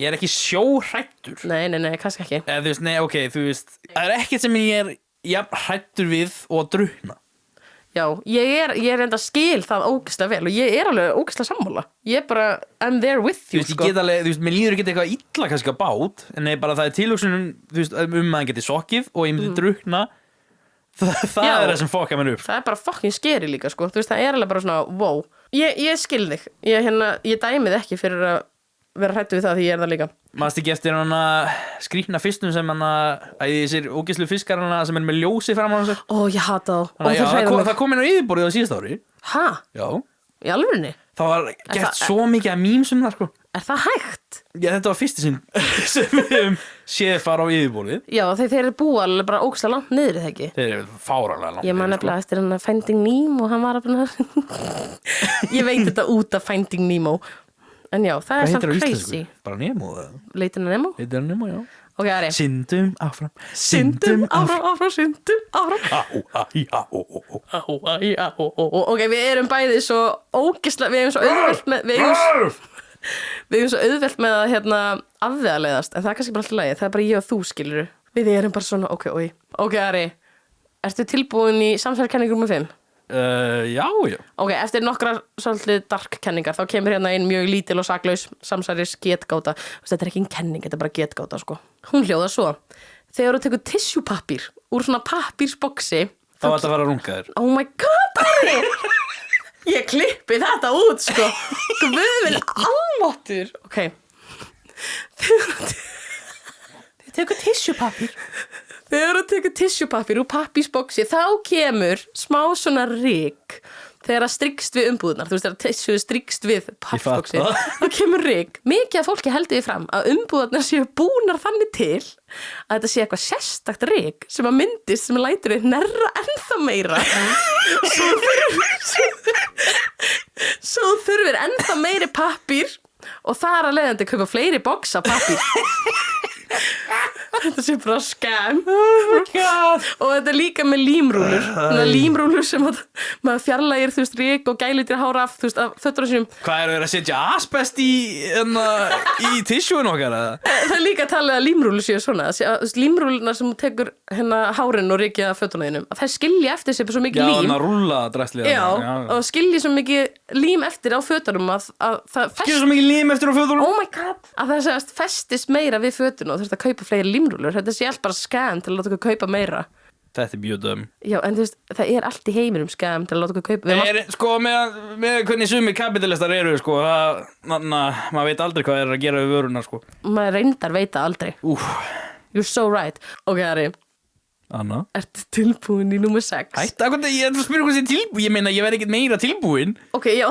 ég er ekki sjóhrættur. Nei, kannski ekki. Þú veist, þú veist, það er ekkert sem ég er hrættur við og að drukkna. Já, ég er enda skil það ógeðslega vel og ég er alveg ógeðslega sammála. Ég bara, I'm there with you, sko. Ég get alveg, þú veist, mér líður ekki eitthvað illa kannski að bát, en bara það er tilhugsunum, þú veist, að hann geti sokkið og ég myndi drukkna. Það er það sem fokkar mér upp. Það er bara fucking scary líka, sko. Þú veist, það er alveg bara svona, wow. Ég skil þig. Ég dæmið ekki fyrir að vera hrættu við það því ég er það líka. Manstu ekki eftir hana skrýtna fistum sem þessir ógeðslu fiskar sem er með ljósi fram á sér? Ó, ég hata þá. Það kom inn á yfirborðið á síðasta ári. Hæ? Já. Í alvörinni? Það var gert svo mikið að memes það, sko. Er það hægt? Já, þetta var fyrsti sinn sem við höfum séð fara á yfirborðið. Já, þeir eru búið alveg bara ógeðslega langt niður, það ekki? Þeir eru fáránlega langt niður, Ég man nefnilega eftir hann að Finding Nemo og hann var að Ég veit þetta út af Finding Nemo. En já, það er samt crazy. Bara Nemo það. Leitin að Nemo? Leitin að Nemo, já. Ok, Ari. Syndum áfram. Syndum áfram. Ok, við erum bæði svo ógeðslega, við erum svo auðvelt með að afvegaleiðast, en það er kannski bara alltaf lagi, það er bara ég og þú, skilur. Við erum bara svona, ok, Ari, ertu tilbúin í samsæðiskenningu nummer 5? Já. Ok, eftir nokkrar svolítið dark kenningar þá kemur hérna einn mjög lítil og saklaus samsæris getgáta. Þetta er ekki en kenning, þetta er bara getgáta, sko. Hún hljóðar svo: þegar þú tekur tissjúpappír úr svona pappírsboksi þá var þetta að fara að runga þér. Oh my god, Ari! Ég klippi þetta út, sko. Guð minn almáttur. Ok. Þið tekur tissjúpappír. Þegar þú tekur tissjúpappír úr pappírsboksi þá kemur smá svona ryk þegar það strykst við umbúðnar. Þú veist, þegar tissjú strykst við pappírsboksi þá kemur ryk. Mikið af fólki heldur því fram að umbúðarnar séu búnar þannig til að þetta sé eitthvað sérstakt ryk sem að myndist sem lætur þið nerra ennþá meira. Svo þurfir ennþá meiri pappír og þar að leiðandi kaupa fleiri boxa pappír. Þetta sé bara scam. Oh my god. Og þetta er líka með límrúlur. Límrúlur sem maður fjarlægir, þú veist, ryk og gælitir hára af, þú veist, af föttunum sínum. Hvað eru þeir að setja asbest í tissjúin okkar? Það er líka að tala að límrúlur séu svona. Límrúlurnar sem þú tekur hárin og rykið af föttunum þínum, að þær skilja eftir sig svo mikið lím. Já, rúlla drastlið. Já, og skilja svo mikið lím eftir á fötunum að það skilja svo mikið lím eftir á fötunum. Oh my god. Að það segast festist meira við fötuna og þurft að kaupa fleiri límrúlur. Þetta sé allt bara skam til að láta okkur kaupa meira. Þetta er mjög döm. Já, en þú veist, það er allt í heiminum skam til að láta okkur kaupa. Það er, sko, með hvernig sumir kapitalistar eru, sko, maður veit aldrei hvað er að gera við vöruna, sko. Maður reyndar veita aldrei. You're so right. Ok, Ari, Anna Ertu tilbúin í númer 6? Hætta, ég spyrir hvað sé tilbúin Ég meina, ég verð ekkert meira tilbúin Ok, já,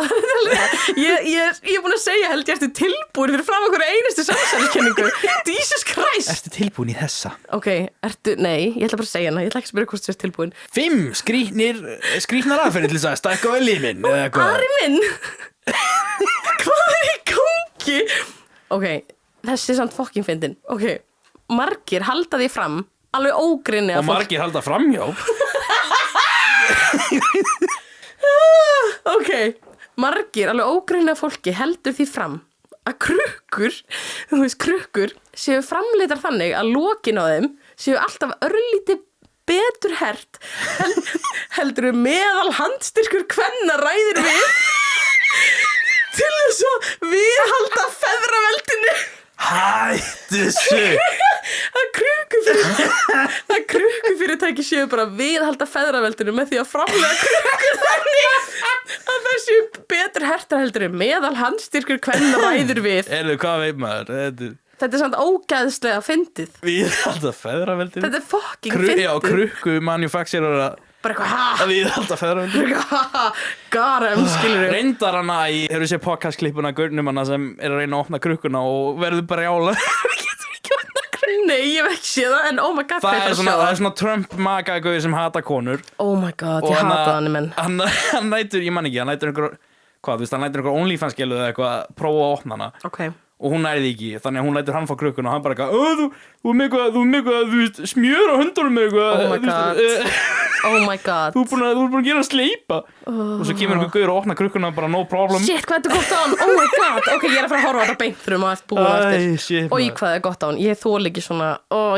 ég er búin að segja held ég ertu tilbúin fyrir fram okkur einustu samsæliskenningu Jesus Christ Ertu tilbúin í þessa? Ok, nei, ég ætla bara að segja hana Ég ætla ekki að spyrja hvort þú ert tilbúin 5 skrýtnar aðferðir til þess að stækka vel limin Ari minn Hvað er í gangi? Ok, þessi er samt fucking fyndin Ok, margir halda því fram alveg ógrinni Og margir halda framhjá Ok, margir alveg ógrinni af fólki heldur því fram að krukkur séu framleitar þannig að lokin á þeim séu alltaf örlítið betur hert heldur meðal handstyrkur kvenna ræðir við til þess að viðhalda feðraveldinu Hættu sig að krukufyrirtæki séu bara viðhalda feðraveldinu með því að framlega krukkur þannig að það séu betur hertar heldur meðal handstyrkur kvenna ræður við Hvað veit maður? Þetta er samt ógæðslega fyndið Viðhalda feðraveldinu Þetta er fucking fyndið Já, krukku manufacturer bara eitthvað að viðhalda feðraveldinu Garem, skilur við Reyndar hana hefur þú séð podcastklippuna Gurnum hana sem er að reyna að opna krukkuna og verður bara jála Nei, ég hef ekki séð það, en oh my god Það er svona Trump-magagauði sem hata konur Oh my god, ég hata hann menn Hann lætur, ég man ekki, hann lætur einhver OnlyFans-gelu eða eitthvað að prófa að opna hana Ok og hún nærði ekki, þannig að hún lætur hann fá krukkuna og hann bara eitthvað, þú með eitthvað, þú veist, smjör á höndunum með eitthvað Oh my god Oh my god Þú er búin að gera sleipa og svo kemur einhver gauður og opna krukkuna bara no problem Shit, hvað er þetta gott á hann? Oh my god Ok, ég er að fara að horfa á þetta beint þurrum og eftir búið eftir shit, Og hvað er gott á hann? Ég þoli ekki svona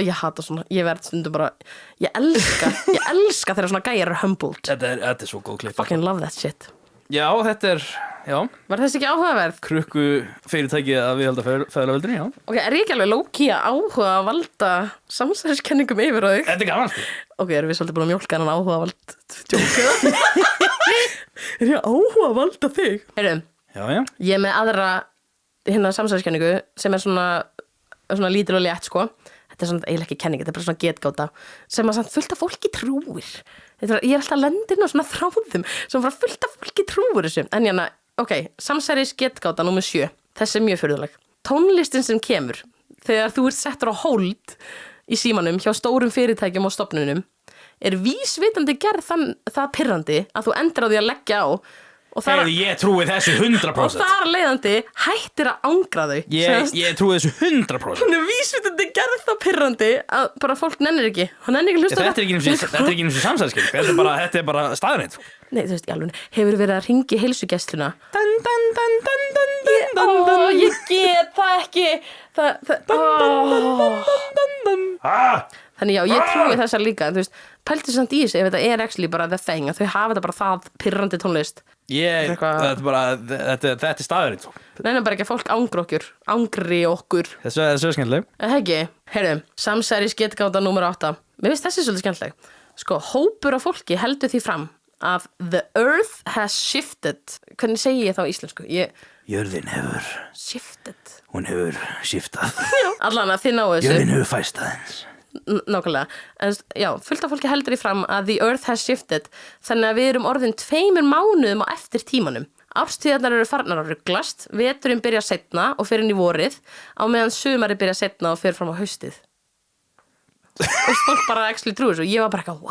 ég hata svona Ég verð stundum bara Ég elska þegar svona gæjar er humbled Þetta er svo góð klippa Fucking love that shit Já, þetta er, já Var þessi ekki áhugaverð? Krukku fyrirtæki að viðhalda feðraveldinu, já Ok, er ég ekki alveg low-key að áhuga að valda samsæriskenningum yfir á þig? Þetta er gaman, sko Ok, erum við svolítið búin að mjólka hann áhuga að valda tjókið? Er ég áhuga að valda þig? Heyrðu, Já ég er með aðra samsæriskenningu sem er svona lítil og létt, sko Þetta er svona eiginlega ekki kenning, þetta er bara svona getgáta sem að samt fullt af fólki trúir Ég er alltaf að lenda inn á svona þráðum sem bara fullt af fólki trúir þessu En hérna, ok, samsæris getgáta númer 7 Þessi er mjög furðuleg Tónlistin sem kemur þegar þú ert settur á hold í símanum hjá stórum fyrirtækjum og stofnunum er vísvitandi gerð það pirrandi að þú endur á því að leggja á og ég trúi þessu 100% og þar leiðandi hættir að angra þau Ég trúi þessu 100% Hún er vísvitandi gerð það pirrandi að bara fólk nennir ekki Hann nennir ekki að hlusta Þetta er ekki eins og samsæðskilning Þetta er bara staðreind Nei, þú veist, í alveg hefur verið að ringi heilsugæsluna Ég get það ekki Þannig já, ég trúi þessar líka en þú veist, pæltu samt í þessu ef þetta er actually bara the thing að þau hafa þetta bara það pirrandi tónlist Þetta er staðreind Neina bara ekki að fólk angri okkur Þessu er skemmtileg Heggi, heyrðu, samsæris getgáta númer 8 Mér finnst þessi svolítið skemmtileg Sko, hópur af fólki heldur því fram að the earth has shifted Hvernig segi ég þá í íslensku? Jörðin hefur Shifted Hún hefur shiftað Allan að þið náu þessu Jörðin hefur fæst aðeins Nákvæmlega, en já, fullt af fólki heldur í fram að the earth has shifted þannig að við erum orðin 2 mánuðum á eftir tímanum. Árstíðarnar eru farnar að ruglast, veturinn byrja seinna og fer inn í vorið, á meðan sumari byrja seinna og fer fram á haustið. Og fólk bara actually trúi þessu og ég var bara eitthvað,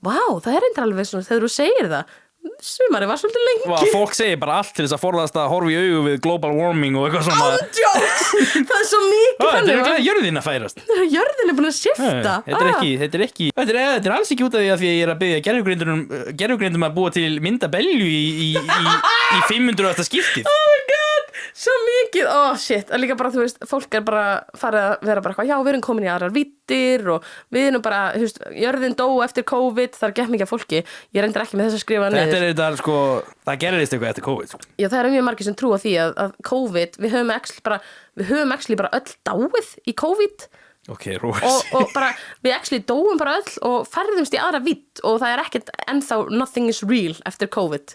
wow, það er eitthvað alveg svona þegar þú segir það. Sumari var svolítið lengi. Fólk segir bara allt til þess að forðast að horfa í augu við global warming og eitthvað svona. Ándjóks! Það er svo mikið þannig. Þetta er ekki jörðin að færast. Jörðin er búin að shifta. Þetta er alls ekki út af því að ég er að biðja gervigreindum að búa til myndabelju í 500. skiptið. Oh my god, svo mikið. Shit, að líka bara, þú veist, fólk er bara farið að vera bara eitthvað, já, við erum komin í aðrar víddir og við erum bara, þú veist, jörðin dó eftir COVID, það er gett mikið af fólki. Ég reyndar ekki með þess að skrifa niður. Þetta er þetta, sko, það gerist eitthvað eftir COVID. Já, það er mjög margir sem trúa því að COVID, við höfum actually bara öll dáið í COVID. Ok, rósi. Og bara, við actually dóum bara öll og ferðumst í aðra vídd og það er ekkert ennþá nothing is real eftir COVID.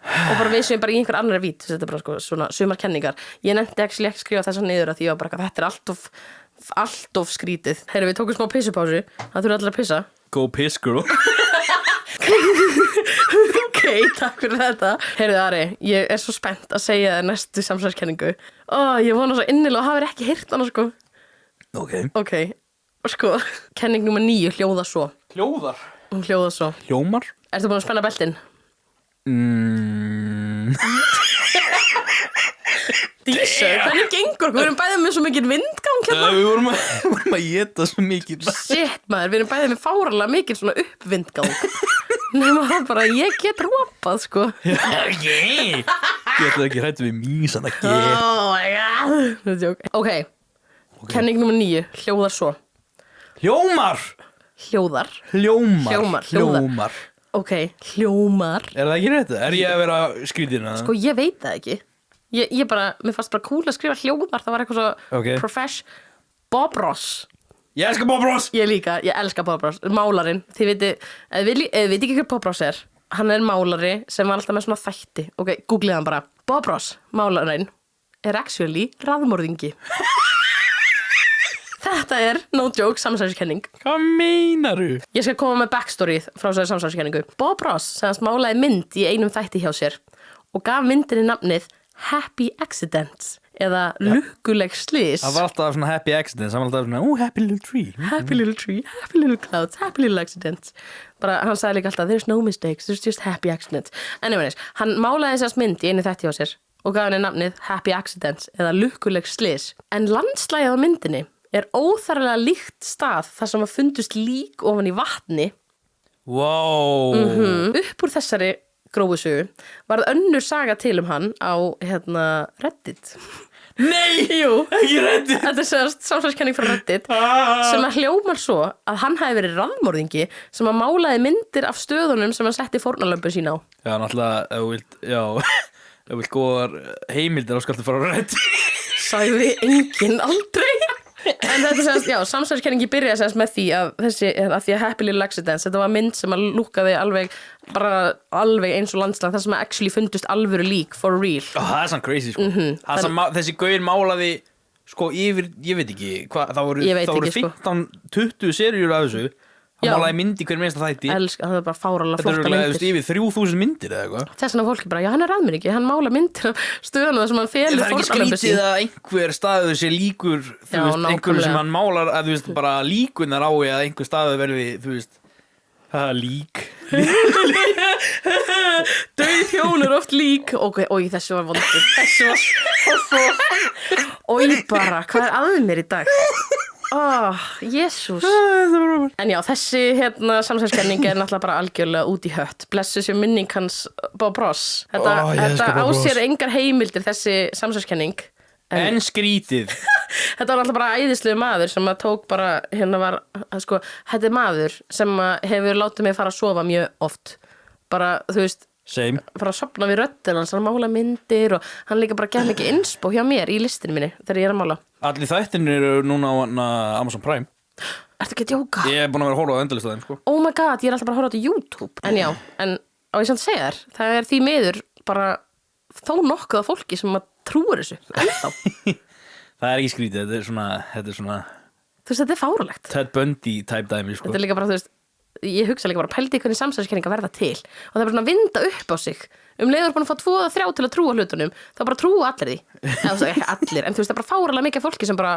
Og bara við séum bara í einhver annar vídd, þetta er bara sko svona sumarkenningar. Ég nefndi actually ekki skrifa þessa niður að því ég var bara, þetta er allt of skrítið. Heyrðu, við tókum smá pissupásu, það þurfa allir að pissa. Go piss girl. Ok, takk fyrir þetta. Heyrðu Ari, ég er svo spennt að segja þér næstu samsæriskenningu. Ég vona svo innilega að hafa ekki heyrt hana sko. Ok, sko, kenning nummer 9 hljóðar svo. Hljóðar? Hún hljóðar svo. Hljómar? Ertu búin að spenna beltin? Dísa, hvernig gengur? Við erum bæðið með svo mikið vindgang hérna. Við vorum að geta svo mikið. Shit maður, við erum bæðið með fáralega mikið svona uppvindgang. Nefnum það bara, ég get rópað sko. Ég ætla ekki hrættu við mísan að geta. Oh my god. Ok, kenning nummer 9 hljóðar svo. Hljómar. Hljómar. Ok, hljómar. Er það ekki rétt? Er ég að vera skrýtin? Sko, ég veit það ekki. Ég bara, mér fannst bara cool að skrifa hljóðar. Það var eitthvað svo profesh. Bob Ross. Ég elska Bob Ross. Ég líka, ég elska Bob Ross. Málarinn, þið veit ekki hver Bob Ross er. Hann er málari sem var alltaf með svona þætti. Ok, googlið hann bara. Bob Ross, málarinn, er actually raðmorðingi. Þetta er, no joke, samsæriskenning. Hvað meinaru? Ég skal koma með backstory frá þessari samsæriskenningu. Bob Ross sagðist málaði mynd í einum þætti hjá sér og gaf myndinni nafnið Happy Accidents eða lukkuleg slys. Það var alltaf svona happy accidents. Það var alltaf svona, happy little tree. Happy little tree, happy little clouds, happy little accidents. Bara, hann sagði líka alltaf, there's no mistakes, there's just happy accidents. Anyways, hann málaði þessast mynd í einu þætti hjá sér og gaf henni nafnið Happy Accidents eða lukkuleg slys. En landslægið á myndinni er óþarlega líkt stað þar sem að fundust lík ofan í vatni. Wow. Upp úr þessari grófusögu varð önnur saga til hann á Reddit. Nei, Jú, ekki Reddit. þetta er samsæriskenning frá Reddit sem að hljómar svo að hann hafi verið raðmorðingi sem að málaði myndir af stöðunum sem hann setti fórnarlömbu sín á. Já, náttúrulega, ef þú vilt góðar heimildir þá skaltu fara á Reddit. Sagði enginn aldrei. En þetta segast, samsæriskenningi byrjaði segast með því að því að Happy Little Accidents, þetta var mynd sem að lúkkaði alveg eins og landslag þar sem að actually fundust alvöru lík for real. Það er sann crazy sko. Þessi gaur málaði sko yfir, ég veit ekki hvað, það voru 15-20 seríur af þessu. Hann málaði mynd í hverjum einsta þætti. Það er bara fáralega flotta myndir. Þetta er yfir 3000 myndir eða eitthvað. Þess vegna fólki bara, hann er raðmorðingi, hann mála myndir af stöðunum þar sem hann felur fórnarlömbu sín. Það er ekki skrítið að einhver staður sé líkur, einhverju sem hann málar, að bara líkunar á eða einhver staður verði, lík. Dauð hjón er oft lík. Ok, þessi var vondur. Bara, hvað er að mér í dag? Jesús. En já, þessi samsæriskenning er náttúrulega bara algjörlega út í hött. Blessu sér minning hans Bob Ross. Þetta á sér engar heimildir, þessi samsæriskenning. En skrítið. Þetta var náttúrulega bara æðislega maður sem að tók bara, þetta er maður sem hefur látið mig fara að sofa mjög oft. Bara, Same. Bara að sofna við röddina, hann mála myndir og hann líka bara gef mikið inspo hjá mér í listinu minni þegar ég er að mála. Allir þættinir eru núna á Amazon Prime. Ertu ekki að djóka? Ég er búin að vera að horfa á endalist á þeim sko. Oh my god, ég er alltaf bara að horfa á þetta YouTube. En já, á ég samt segja þér, það er því miður bara þó nokkuð af fólki sem trúir þessu ennþá. Það er ekki skrítið, þetta er svona þetta er fáránlegt. Ted Bundy type dæmi sko. Þetta er líka bara, ég hugsa líka bara pældi hvernig samsæriskenningar verða til og það er bara svona að vinda upp á sig leiður búin að fá 2 eða 3 til að trúa hlutunum þá bara trúa allir því ekki allir, en það er bara fáralega mikið fólki sem bara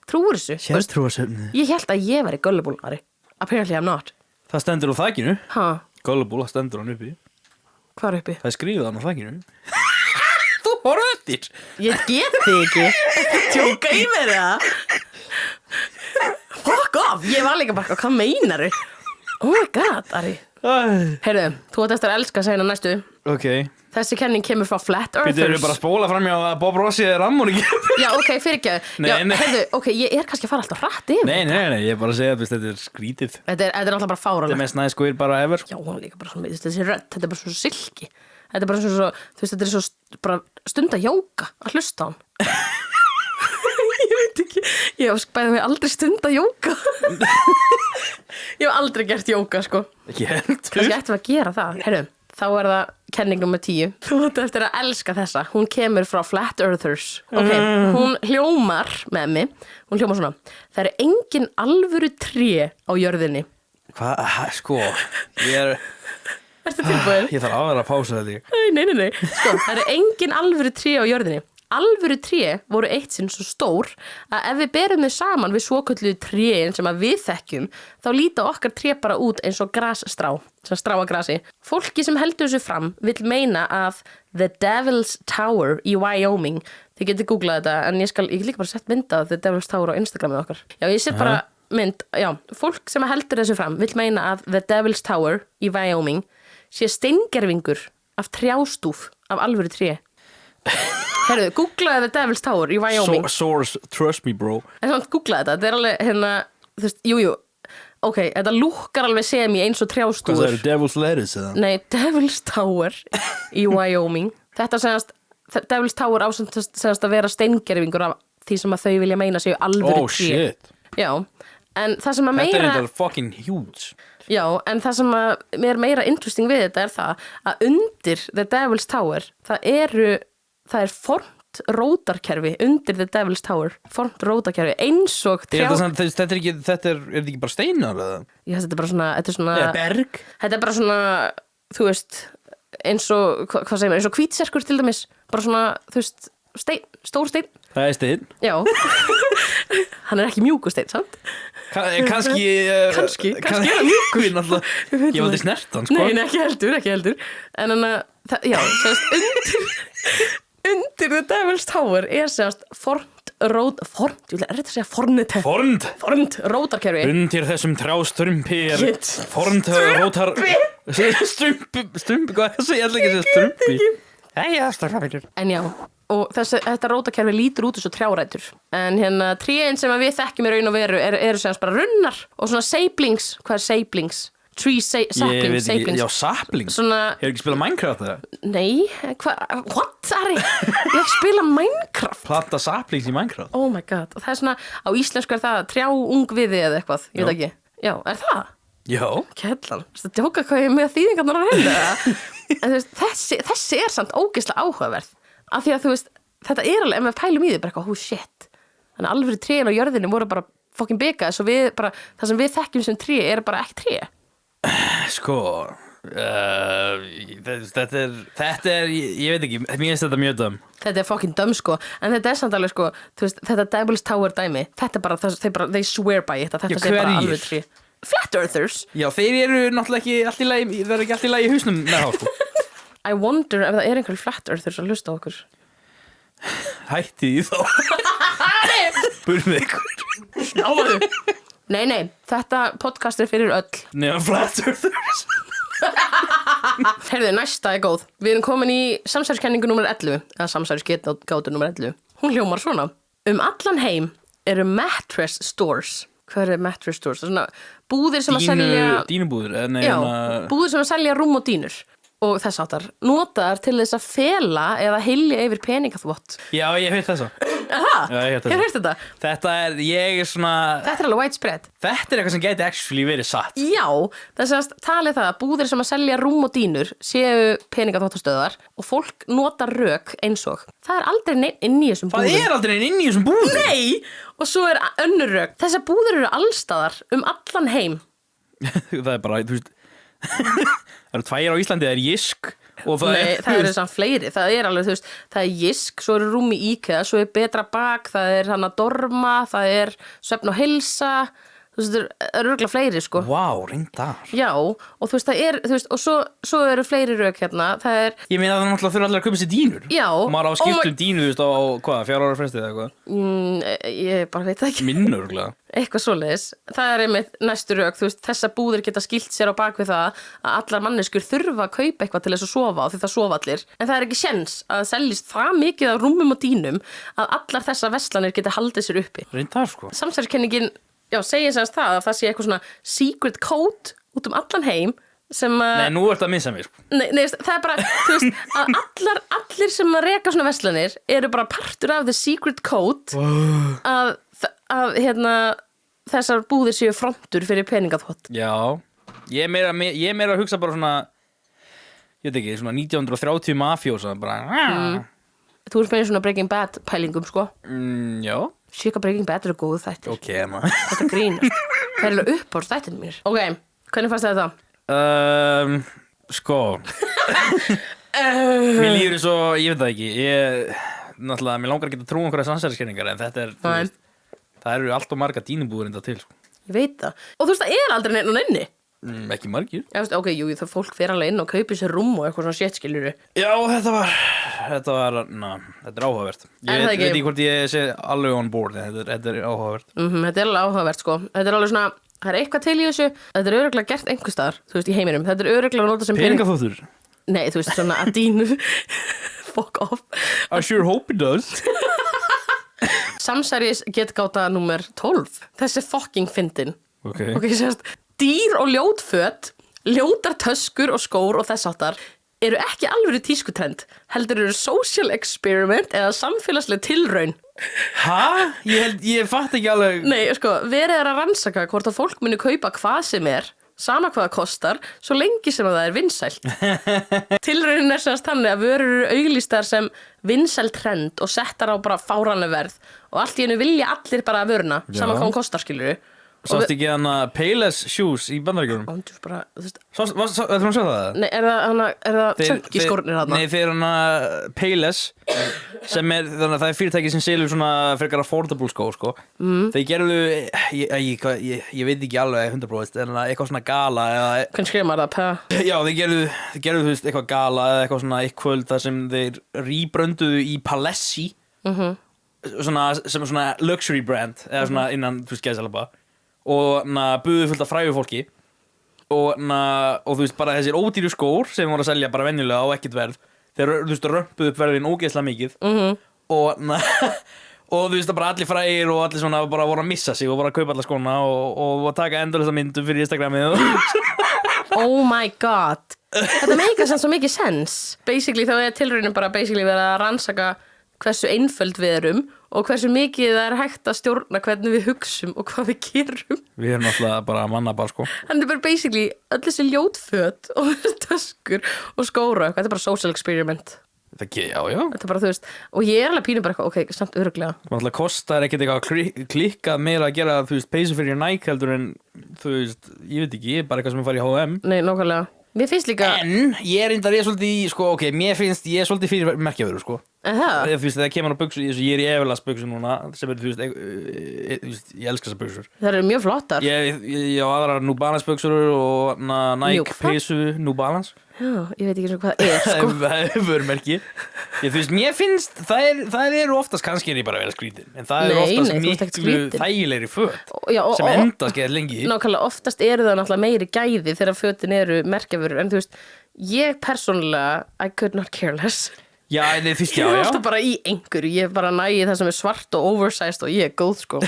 trúir þessu. Sérst trúa söfni. Ég held að ég væri gullible, Ari. Apparently I'm not. Það stendur á þakinu. Gullible, það stendur hann uppi. Hvar uppi? Það er skrifað hann á þakinu. Þú horfðu eftir. Ég get þig ekki. Tjóka í mér það. Fuck off, ég var líka bara, hvað meinaru? Oh my god, Ari. Heyrðu, þú átt eftir að elska að segja hana næstu. Ok. Þessi kenning kemur frá Flat Earthers. Við erum bara að spóla fram hjá að Bob Ross er raðmorðingi. Já, ok, fyrirgefðu. Heyrðu, ok, ég er kannski að fara alltaf hratt yfir. Nei, ég er bara að segja að þetta er skrítið. Þetta er alltaf bara fáránlegt. Þetta er mest næs guir bara ever. Já, hún líka bara svona, þessi rödd, þetta er bara svona silki. Þetta er bara svona, þetta er svo bara stund að jóka að hlusta á hann. Ég veit ekki, ég hef bæðið mig aldrei stund að jóka. Ég hef aldrei gert jóka, sko. Kannski ættum við að gera það. Heyrðu, þá er það kenning nummer 10. Þú átt eftir að elska þessa. Hún kemur frá Flat Earthers. Ok, hún hljómar með mig. Hún hljómar svona. Það er engin alvöru tré á jörðinni. Hvað, sko Ég Ertu tilbúin? þarf að pása þetta Nei. Sko, það eru engin alvöru tré á jörðinni. Alvöru tré voru eitt sinn svo stór að ef við berum þau saman við svokölluðu trén sem að við þekkjum, þá líta okkar tré bara út eins og grasstrá, sem strá að grasi. Fólki sem heldur þessu fram vill meina að The Devil's Tower í Wyoming, þið getur googlað þetta, en ég get líka bara sett mynd af The Devil's Tower á Instagramið okkar. Já, ég set bara mynd, já, fólk sem heldur þessu fram vill meina að The Devil's Tower í Wyoming sé steingervingur af trjástúf af alvöru tré. Herru, googlaði The Devil's Tower í Wyoming. Source, trust me bro. En samt googlaði þetta er alveg hérna, þú veist, jú ok, þetta lúkkar alveg eins og trjástúfur. Hvað það Devil's Lettuce eða? Nei, Devil's Tower í Wyoming. Þetta segast, Devil's Tower segast að vera steingervingur af því sem að þau vilja meina séu alvöru tré. Shit. Já, en það sem að meira... Þetta er fucking huge. Já, en það sem að mér meira interesting við þetta er það að undir The Devil's Tower það er formt rótarkerfi undir The Devil's Tower, formt rótarkerfi eins og Þetta er ekki bara steinar eða? Já, þetta er svona berg. Þetta er bara svona, þú veist eins og, hvað segir maður, eins og hvítserkur til dæmis, bara svona, þú veist stór steinn. Það er steinn. Já. Hann er ekki mjúkur steinn, sant? Kannski er það mjúkur náttúrulega. Ég var þetta snert hann, sko. Nei, ekki heldur. En hann að, já, undir The Devil's Tower er segast fornt, ég vil að segja fornt rótarkerfi. Undir þessum trjástrumpi er fornt rótar strumpi, hvað segja allir ekki strumpi? En já, og þetta rótarkerfi lítur út eins og trjárætur. En hérna trén sem við þekkjum í raun og veru eru segast bara runnar og svona saplings. Hvað er saplings? Saplings. Já, saplings. Hefur ekki spilað Minecraft eða? Nei, what? Ari? Ég hef spilað Minecraft. Planta saplings í Minecraft. Oh my god, og það er svona, á íslensku er það trjáungviði eða eitthvað, ég veit ekki. Já, er það? Já. Kjellan, þú djóka hvað ég er með þýðingarnar að reyna. En þú veist, þessi er samt ógeðslega áhugaverð. Af því að þú veist, þetta er alveg, ef við pælum í því, bara eitthvað, shit. Þannig að alveg trén á jörðinu voru bara fucking bigað, svo við bara, það sem við þekkjum sem tré er bara ekki tré. Sko, þetta er, ég veit ekki, mér finnst þetta mjög döm. Þetta er fucking döm, sko, en þetta er samt alveg, sko, þú veist, þetta Devil's Tower dæmi, þetta er bara, they swear by it, þetta sé bara alveg tré. Flat Earthers. Já, þeir eru náttúrulega ekki allt í lagi, það er ekki allt í lagi í hausnum með þá, sko. I wonder ef það er einhverjum Flat Earthers að hlusta á okkur. Hætti því þá. Burmið ykkur. Snáðu. Nei, þetta podcast er fyrir öll. Nefna Flat Earthers. Heyrðu, næsta er góð. Við erum komin í samsæriskenningu númer 11, eða samsærisgátu númer 11. Hún hljómar svona. Allan heim eru mattress stores. Hvað er mattress stores? Það er svona búðir sem að selja... Dínubúðir? Já, búðir sem að selja rúm og dínur. Og þess áttar notaðar til þess að fela eða hylja yfir peningaþvott. Já, ég heit þessa. Aha, ég hefur heyrt þetta? Þetta er, ég er svona... Þetta er alveg widespread. Þetta er eitthvað sem gæti actually verið satt. Já, þess að talið það að búðir sem að selja rúm og dínur séu peningaþvottastöðar og fólk nota rök eins og. Það er aldrei neinn inn í þessum búðum. Það er aldrei neinn inn í þessum búðum? Nei, og svo er önnur rök. Þessar búðir eru allstaðar allan heim. Það er bara, þú veist... Það eru 2 á Íslandi, það er Jysk og Nei, það eru samt fleiri. Það er alveg, þú veist, það er Jysk, svo eru rúm í IKEA, svo er Betra Bak, það er hana Dorma, það er Svefn og Heilsa, þú veist, það eru örugglega fleiri, sko. Vá, reyndar. Já, og þú veist, það er, þú veist, og svo eru fleiri rök hérna, það er... Ég meina það náttúrulega þurfa allir að kaupa sér dínur. Já. Og maður á að skipta dínu, þú veist, á hvað, 4 ára frestið eða eitthvað? Ég bara veit það ekki. Minnur, örugglega. Eitthvað svoleiðis. Það er einmitt næstu rök, þú veist, þessar búðir geta skilt sér á bak við það að allar manneskjur þurfa að kaupa eitthvað til þess að sofa á því það sofa allir. En það er ekki séns að seljist það mikið af rúmum og dínum að allar þessar verslanir geta haldið sér uppi. Reyndar, sko. Samsæriskenningin, já, segir semst það að það sé eitthvað svona secret code út allan heim sem að... Nei, nú ert að missa mig, sko. Nei, það er bara, þú veist, að allir sem að reka svona verslanir eru bara partur af the secret code að hérna... Þessar búðir séu frontur fyrir peningaþvott. Já, ég er meira að hugsa bara svona, ég veit ekki, svona 1930 mafjósa, bara... Þú ert meira svona Breaking Bad pælingum, sko. Já. Sika Breaking Bad eru góðu þættir. Ok, maður. Þetta grínast. Það eru uppáhalds þættirnir mínir. Ok, Hvernig fannst þetta? Sko Mér líður svo, ég veit það ekki náttúrulega, mér langar ekki að trúa einhverja samsæriskenningar en þetta veist, það eru allt og marga dýnubúður enda til sko. Ég veit það. Og þú veist, það aldrei neinn og nenni ekki margir. Já, veist, ok, jú, það fólk fer alveg inn og kaupir sér rúm og eitthvað svona shit, skiljuru. Já, þetta er áhugavert. Ég veit ekki hvort ég sé alveg on board, þetta er áhugavert. Þetta er alveg áhugavert, sko. Þetta er alveg svona, það er eitthvað til í þessu. Þetta er örugglega gert einhvers staðar, þú veist, í heiminum. Þetta er örugglega notað sem peningaþvottur. Nei, þú veist, svona að dínu. Fuck off. I sure hope it does. Samsæris getgáta númer 12. Þessi fucking fyndin. Ok, sérst, dýr og ljót föt, ljótar töskur og skór og þess áttar eru ekki alveg tískutrend, heldur eru social experiment eða samfélagsleg tilraun. Hæ? Ég fatt ekki alveg. Nei, sko, verið að rannsaka hvort að fólk muni kaupa hvað sem sama hvað það kostar, svo lengi sem það er vinsælt. Tilraunin semast þannig að vörur eru auglýstar sem vinsæl trend og settar á bara fáránleg verð og allt í einu vilja allir bara vöruna, sama hvað hún kostar, skilurðu. Sást ekki hana Payless shoes í Bandaríkjunum? Ándjús bara, þú veist. Ætlum að sjá það? Nei, er það tönk í skórnir hana? Nei, þeir hana Payless sem þannig að það er fyrirtæki sem selur svona frekar affordable skó, sko. Þeir gerðu, ég veit ekki alveg 100% en eitthvað svona gala eða Hvernig skrifar maður það, pæða? Já, þeir gerðu þú veist eitthvað gala eða eitthvað svona kvöld þar sem þeir rebrönduðu í Palessi svona, sem svona luxury brand eða svona innan, þú veist, gæðsalaba og buðu fullt af frægu fólki og þú veist bara þessir ódýru skór sem voru að selja bara venjulega á ekkert verð þeir þú veist römpuðu upp verðin ógeðslega mikið og þú veist bara allir frægir og allir svona bara voru að missa sig og voru að kaupa alla skóna og taka endurlega myndum fyrir Instagramið Oh my god Þetta meikar sem svo mikið sens Basically þá tilraunin bara basically verið að rannsaka hversu einföld við erum og hversu mikið það er hægt að stjórna hvernig við hugsum og hvað við gerum. Við erum alltaf bara mannabar, sko. Þannig bara basically öll þessi ljótföt og töskur og skóra. Þetta er bara social experiment. Já. Þetta er bara, þú veist, og ég er alveg pínum bara eitthvað, ok, samt örugglega. Það alltaf kostar ekkert eitthvað klikkað meira að gera, þú veist, peysu fyrir Nike heldur en, þú veist, ég veit ekki, bara eitthvað sem er farið í H&M. Nei, nákvæmlega. Mér finnst líka... En, ég er svolítið í, sko, ok, mér finnst, ég er svolítið fyrir merkjavöru, sko. Það? Þú veist, þegar kemur á buxur, ég er í Everlast buxur núna, sem þú veist, ég elska þessar buxur. Það eru mjög flottar. Ég á aðrar New Balance buxur og Nike peysu New Balance. Já, ég veit ekki svo hvað það er, sko. Það er vörumerki. Þú veist, mér finnst, það eru oftast, kannski er ég bara að vera skrítin, en það eru oftast miklu þægilegri föt sem endast getur lengi. Nákvæmlega, oftast eru það náttúrulega meiri gæði þegar fötin eru merkjavörur, en þú veist, ég persónulega, I could not care less. Já, þú veist, já. Ég er alltaf bara í einhverju, ég er bara nægi það sem er svart og oversized og ég er góð, sko.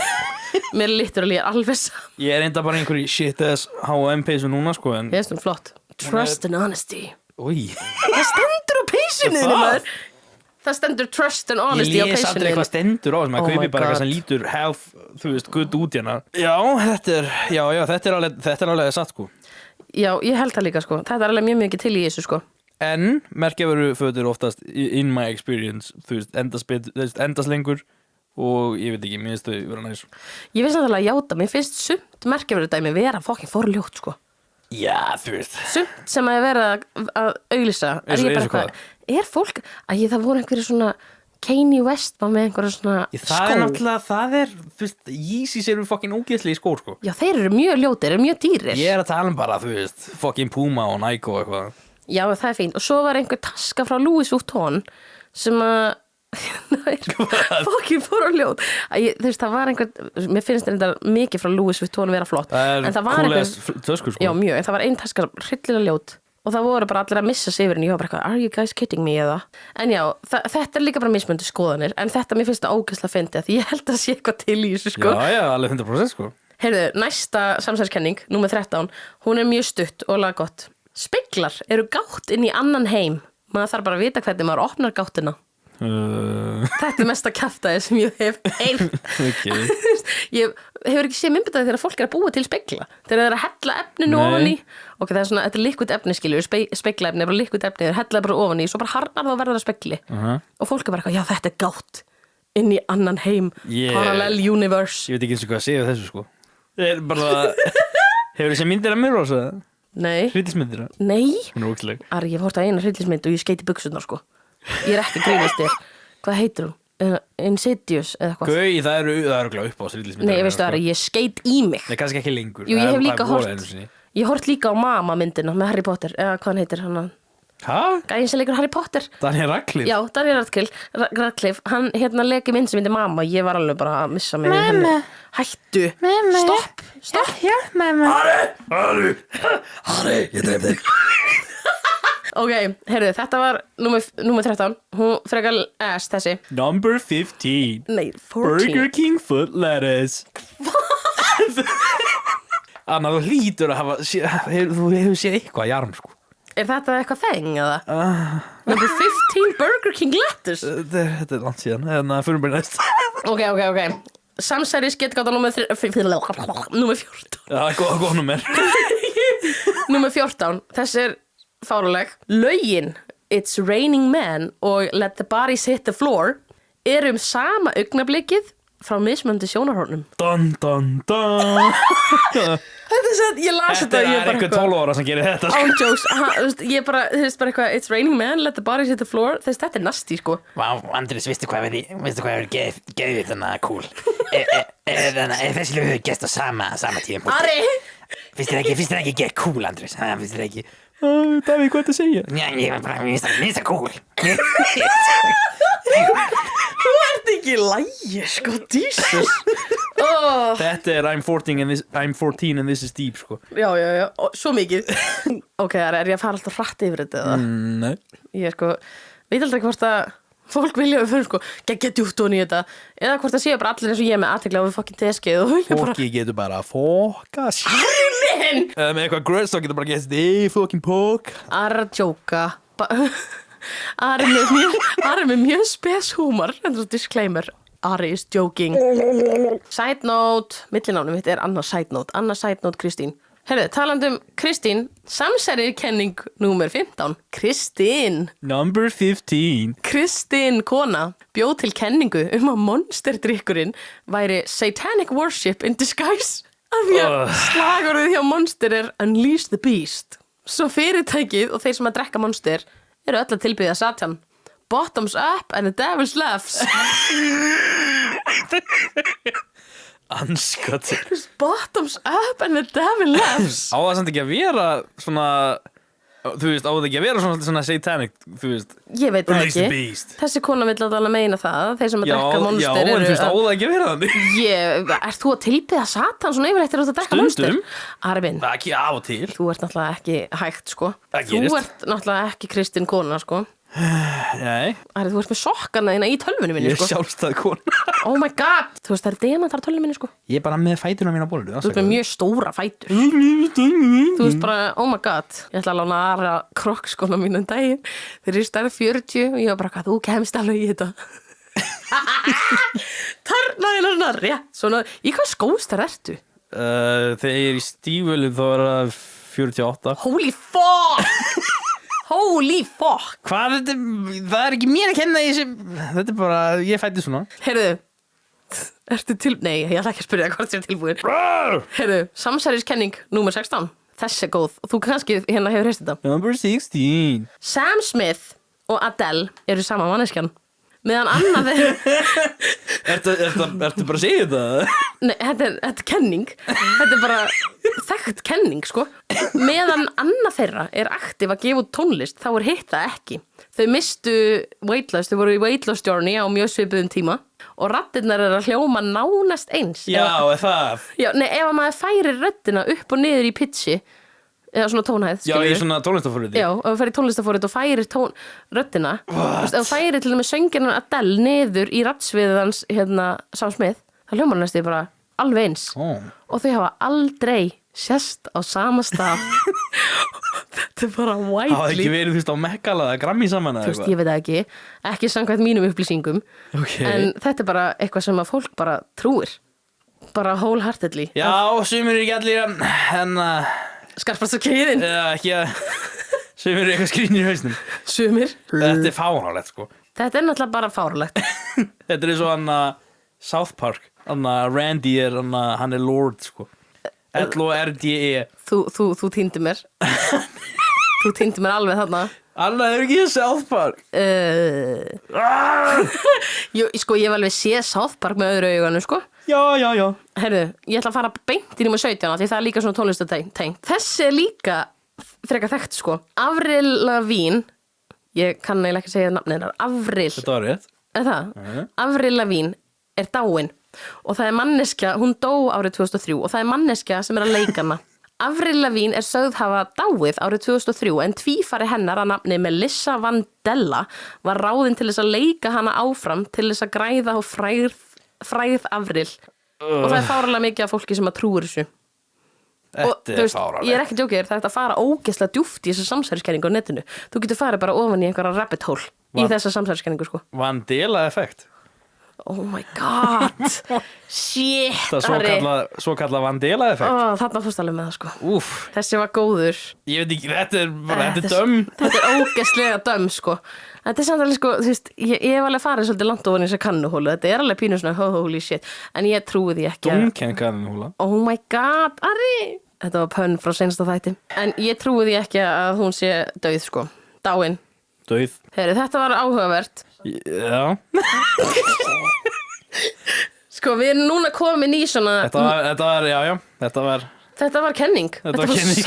Mér literally alveg saman. Ég er enda bara einhverju shit-ass H&M peysu núna, sko, en... Ég veist flott. Trust and honesty. Új. Það stendur á peysunni, maður. Það stendur trust and honesty á peysunni. Ég les aldrei hvað stendur á þessum, maður kaupir bara eitthvað sem lítur half, þú veist, good út hérna. Já, þetta er alveg satt, sko. Já, ég held það líka, sko. Þetta er alveg mjög mikið til í þessu, sko. En merkjavöru fötur oftast, in my experience, þú veist, endast lengur og ég veit ekki, mér finnst þau vera næs. Ég finnst náttúrulega að játa, mér finnst sumt merkjavöru dæmi vera fucking forljótt, sko. Já, þú veist. Sumt sem að vera að auglýsa. Er fólk, það voru einhverju svona Kanye West var með einhverju svona Það er náttúrulega, þú veist, Yeezys eru fucking ógeðslega í skór, sko. Já, þeir eru mjög ljótir, eru mjög dýrir. Ég er að tala bara, þú veist, fucking Puma og Nike og eitthvað. Já, það er fínt. Og svo var einhver taska frá Louis Vuitton sem að fucking forljót. Þú veist, það var einhver, mér finnst þetta mikið frá Louis Vuitton vera flott. Það er kúlegast töskur, sko. Já, mjög, en það var ein taska hryllilega ljót og það voru bara allir að missa sig yfir henni. Ég var bara eitthvað, are you guys kidding me eða? En já, þetta er líka bara mismunandi skoðanir, en þetta mér finnst það ógeðslega fyndið því ég held að sé eitthvað til í þessu, sko. Já, alveg 100%, sko. Heyrðu, næsta samsæriskenning, númer 13, hún er mjög stutt og laggott. Speglar eru gátt inn í annan heim. Maður þarf bara að vita hvernig maður opnar gáttina. Þetta er mesta kjaftaði sem ég hef Okay. Ég hefur ekki séð myndbætaði þegar fólk er að búa til spegla. Þegar það er að hella efninu ofan í. Ok, það er svona, þetta er liquid efni, skilur. Speglaefni er bara liquid efni, þeir hella bara ofan í. Svo bara harnar það og verður að spegli. Og fólk er bara eitthvað, já, þetta er gátt inn í annan heim. Parallel universe. Ég veit ekki eins og hvað að segja þessu, sko. Það er bara Hefur þið séð myndir af mér rosa? Nei. Hryllismyndir? Nei. Hún er ógeðsleg. Ari, ég hef hort á eina hryllismynd og ég skeiti buxurnar, sko. Ég er ekki grínast þér. Hvað heitir hún? Insidious eða eitthvað. Gauð, það eru gláð upp á hryllismyndir. Nei, veistu Ari, ég skeit í mig. Nei, kannski ekki lengur. Jú, ég hef líka hort. Ég hort líka á Mama myndina með Harry Potter, eða hvað hann heitir hann. Hæ? Gæinn sem leikur Harry Potter. Daniel Radcliffe? Já, Daniel Radcliffe. Hann leiki mynd sem heitir Mama. Ég var alveg bara að missa mig. Mamma. Hættu. Mamma. Stopp. Hjálp, mamma. Ari, ég dreif þig. Ok, heyrðu, þetta var númer 13. Hún frekar þessi. Number 15. Nei, 14. Burger King foot lettuce. Anna, þú hlýtur að þú hefur séð eitthvað jarm, sko. Er þetta eitthvað þeng, eða? Number 15 Burger King lettuce. Þetta er langt síðan, en það fyrir bara næst. Ok. Samsæri sketgáta númer 14. Já, góð númer. Númer 14. Þessi er fáruleg. Lögin It's Raining Men og Let the Bodies Hit the Floor eru sama augnablikið frá mismunandi sjónarhornum. Dun, dun, dun. Þetta er satt, ég las þetta. Þetta er eitthvað 12 ára sem gerir þetta. On jokes, ég bara, þú veist bara eitthvað It's Raining Men, Let the Bodies Hit the Floor. Þetta er nasty, sko. Vá, Andrés, veistu hvað er geðið þannig cool? Þessi lög hefur gest á sama tíma. Ari! Finnst þér ekki geð cool, Andrés? Finnst þér ekki? Davíð, hvað þetta segja? Já, ég bara, finnst það cool. Þú ert ekki í lagi, sko, Jesus. Þetta er I'm 14 and this is deep, sko. Já, svo mikið. Ok, er ég að fara alltaf hratt yfir þetta, eða? Nei. Ég sko, veit aldrei hvort að fólk vilja við fyrir, sko, geggja djúpt ofan í þetta. Eða hvort að séu bara allir eins og ég með athygli á við fucking teskið og vilja bara... Fólki getur bara fokast. Armin! Með eitthvað gröss þá getur bara gett fucking pók. Ari að djóka. Ari með mjög spes húmor. En þú disclaimer. Ari is joking. Side note. Millinánum mitt er annars side note Kristín. Herðu, talandi Kristín, samsærikenning númer 15. Kristín. Number 15. Kristín kona bjó til kenningu að monsterdrykkurinn væri satanic worship in disguise. Af því að slagorðið hjá Monster er Unleash the Beast. Svo fyrirtækið og þeir sem að drekka Monster eru öll að tilbiðja Satan. Bottoms up and the devil's laughs. Anskotir. Bottoms up and the devil laughs. Á það samt ekki að vera svona, þú veist, á það ekki að vera svona satanic, þú veist. Ég veit það Unleash the ekki. Beast. Þessi kona vill alveg meina það. Þeir sem að drekka Monster Já, en þú veist, á það ekki að vera þannig. Ert þú að tilbiðja Satan svona yfirleitt að drekka Monster? Stundum. Arvin, Ekki af og til. þú ert náttúrulega ekki hægt, sko. Það Þú gerist. ert náttúrulega ekki Kristín kona, sko. Nei, Ari, þú ert með sokkana þína í tölvunni minni, ég er sko. sjálfstæð kona. Oh my god. Þú veist, það er demantar á tölvunni minni, sko. Ég er bara með fætuna mín á bólinu. Þú ert með mjög stóra fætur. Þú veist bara, oh my god. Ég ætla að lána aðra krokkskona mínu daginn. Þeir eru stærð 40 og ég var bara, hvað, þú kemst alveg í þetta. Tarnaðina svona rétt. Svona, í hvað skóstar ertu? Þegar ég er í stífölu þá er það 48. Holy fuck. Holy fuck. Hvað, það er ekki mér að kenna því sem, þetta er bara, ég fætti svona. Heyrðu, ertu til... Nei, ég ætla ekki að spyrja hvort þér er tilbúin. Heyrðu, samsæriskenning númer 16. Þess er góð. Og þú kannski hérna hefur heyrst þetta. Number 16. Sam Smith og Adele eru sama manneskjan. Meðan annað Ertu bara að segja þetta? Nei, þetta er kenning. Þetta er bara þekkt kenning, sko. Meðan annað þeirra er aktiv að gefa út tónlist, þá er hitt það ekki. Þau mistu weight loss, þau voru í weight loss journey á mjög svipuðum tíma og raddirnar eru að hljóma nánast eins. Já, er það? Já, nei, ef maður færir röddina upp og niður í pitchi, eða svona tónhæð, Já, ég er svona tónlistafóriti. Já, ef þú færir tónlistafórið og færir röddina, ef þú færir til dæmis söngjarnar Adele niður í raddsviðans Sam Smith, það hljómar næstu bara alveg eins. Og þau hafa aldrei sést á sama stað. Þetta er bara widely. Það ekki verið, þú veist, á Mekkala eða Grammy saman eða Þú veist, ég veit það ekki samkvæmt mínum upplýsingum. Okay. En þetta er bara eitthvað sem að fólk bara trúir. Bara wholeheartedly. Já, sumir eru ekki allir Skarpast á keiðin. Já, ekki að sumir eru eitthvað skrýnir í hausnum. Sumir. Þetta er fáránlegt, sko. Þetta er náttúrulega bara fáránlegt. Þetta er eins og South Park. Randy hann er Lord, sko. L-O-R-D-E. Þú týndi mér. Þú týndi mér alveg þarna. Anna, hefur ekki South Park? Sko, ég hef alveg séð South Park með öðru auganu, sko. Já. Herðu, ég ætla að fara beint í númer 17 því það er líka svona tónlistatengt. Þessi er líka frekar þekkt, sko. Avril Lavigne, ég kann eiginlega ekki segja nafnið hennar. Avril. Þetta var rétt. Er það? Avril Lavigne er dáin og það er manneskja, hún dó árið 2003 og það er manneskja sem er að leika hana. Avril Lavigne er sögð hafa dáið árið 2003 en tvífari hennar að nafni Melissa Vandella var ráðin til þess að leika hana áfram til þess að græða á fræð Avril og það er fáralega mikið af fólki sem að trúir þessu. Þetta er fáránlegt. Ég er ekki djókið, það er hægt að fara ógeðslega djúpt í þessa samsæriskenningu á netinu. Þú getur farið bara ofan í einhverja rabbit hole í þessa samsæriskenningu, sko. Vandela effekt. Oh my god. Shit. Það svo kallað Vandela effekt. Þarna fórst alveg með það, sko. Úff. Þessi var góður. Ég veit ekki, þetta er dömm. Þetta er ógeðslega dömm, sko. Þetta er samt alveg, sko, þú veist, ég hef alveg farið svolítið langt ofan í þessa kannuhólu. Þetta er alveg pínu svona holy shit. En ég trúi því ekki Duncan kannuhóla. Oh my god, Ari. Þetta var pönn frá seinasta þætti. En ég trúi því ekki að hún sé dauð, sko. Dáin. Dauð. Heyri, þetta var áhugavert. Já. Sko, við erum núna komin í svona Þetta var kenning. Þetta var kenning.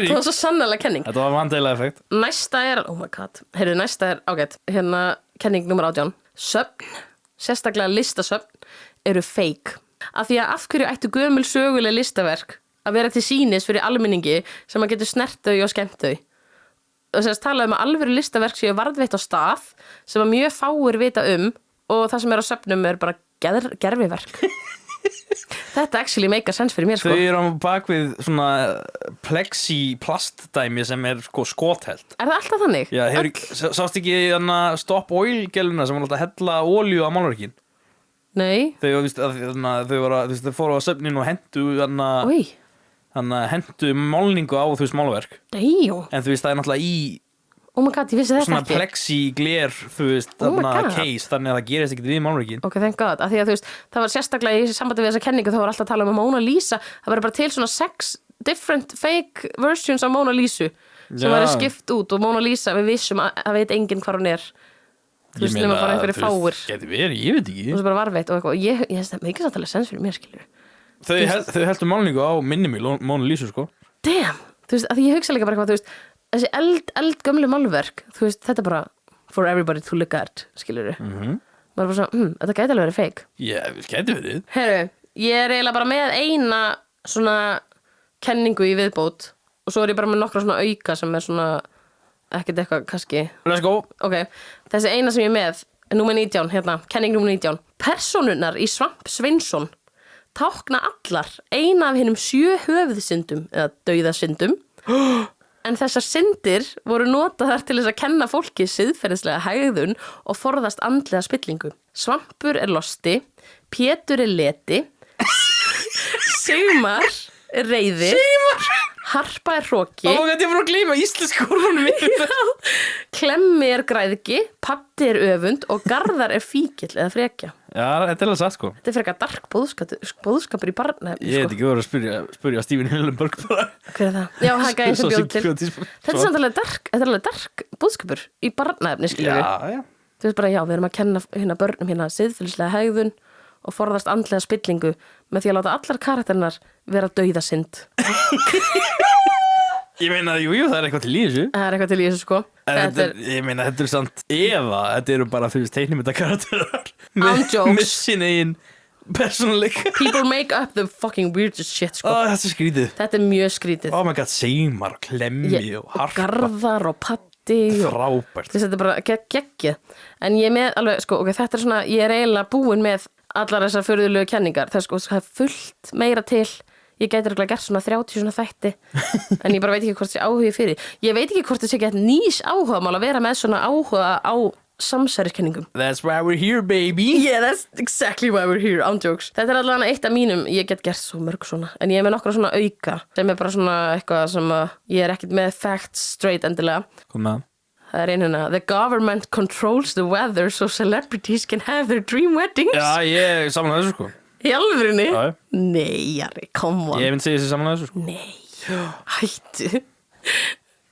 Það var svo sannarlega kenning. Þetta var Mandela effekt. Næsta er, oh my god, heyrðu, næsta er ágætt. Hérna, kenning nummer 18. Söfn, sérstaklega listasöfn, eru fake. Af því að af hverju ættu gömul söguleg listaverk að vera til sýnis fyrir almenningi sem að getur snert þau og skemmt þau. Og þess að tala að alvöru listaverk séu varðveitt á stað sem að mjög fáir vita og það sem er á söfnum er bara gerviverk. Þetta actually make a sense fyrir mér, sko. Þau eru á bakvið svona plexi-plastdæmi sem er sko skothelt. Er það alltaf þannig? Já, sást ekki Stop Oil geluna sem var alltaf að hella olíu á málverkin? Nei. Þau fóru á söfnin og hentu málningu á málverk. Dejó. En það er náttúrulega í oh my god, ég vissi þetta svona ekki. plexi-gler, case, þannig að það gerist ekkert við málverkin. Ok, thank god, af því að það var sérstaklega í sambandi við þessa kenningu, þá var alltaf að tala um Mona Lisa, það var bara til svona 6 different fake versions af Mona Lisu sem var skipt út og Mona Lisa, við vissum að veit enginn hvar hún er. Þú veist, nema bara einhverju fáir. Geti verið, ég veit ekki. Þú veist, bara varveitt og eitthvað, ég veist það ekki satt alveg sens fyrir mér, skilur. Þau heldur málningu á minni Mona Lisu, sko. Damn, þú veist, af því ég hugsa líka bara eitthvað, þú veist, þessi eldgömlu málverk, þú veist, þetta er bara for everybody to look at, skilur maður er bara svona, þetta gæti alveg verið fake. Já, gæti verið. Heyrðu, ég er eiginlega bara með eina svona kenningu í viðbót og svo er ég bara með nokkra svona auka sem er svona ekkert eitthvað kannski. Let's go. Ok, þessi eina sem ég er með númer 19, hérna, kenning númer 19. Persónurnar í Svamp Sveinsson tákna allar eina af hinum 7 höfuðsyndum eða dauðasyndum en þessar syndir voru notaðar til þess að kenna fólki siðferðislega hegðun og forðast andlega spillingu. Svampur er losti, Pétur er leti, Sigmar er reiði, Harpa er hroki. Ó, þetta er bara að gleyma íslensku orðunum við. Klemmi er græðgi, Patti er öfund og Garðar er fíkill eða frekja. Já, þetta er alveg satt, sko. Þetta er frekar dark boðskapur í barnaefni, Ég veit ekki voru að spyrja Stephen Hillenburg bara. Hver er það? Já, það gæði sem bjóð til. Þetta er samt alveg dark boðskapur í barnaefni, skilur við. Já. Þú veist bara, já, við erum að kenna börnum siðferðislega hegðun og forðast andlega spillingu með því að láta allar karakternar vera dauðasynd. Ég meina, jú, það er eitthvað til í þessu. Það er eitthvað til í þessu, sko. Ég meina, þetta er samt þetta eru bara, þú veist, teiknimyndakarakterar jokes. Með sín eigin persónuleika. People make up the fucking weirdest shit, sko. Þetta er skrítið. Þetta er mjög skrítið. Oh my god, Sigmar, Klemmi og Harpa. Garðar og Patti. Frábært. Þetta er bara geggjað. En ég er með alveg, sko, ok, þetta er svona, ég er eiginlega búin með allar þessar furðulegu kenningar. Það er fullt meira til. Ég gæti örugglega gert svona 30 svona þætti en ég bara veit ekki hvort það sé áhugi fyrir. Ég veit ekki hvort það sé gett nýs áhugamál að vera með svona áhuga á samsæriskenningum. That's why we're here, baby. Yeah, that's exactly why we're here, on jokes. Þetta er allavega eitt af mínum, ég get gert svo mörg svona. En ég er með nokkra svona auka sem er bara svona eitthvað sem ég er ekkert með facts straight endilega. Kom með. Það er einhverjana, the government controls the weather so celebrities can have their dream weddings. Já, ég saman þessu, sko. Í alvörinni? Já. Nei, Jari, come on Ég myndi segja þessi samanlega þessu, sko. Nei, hættu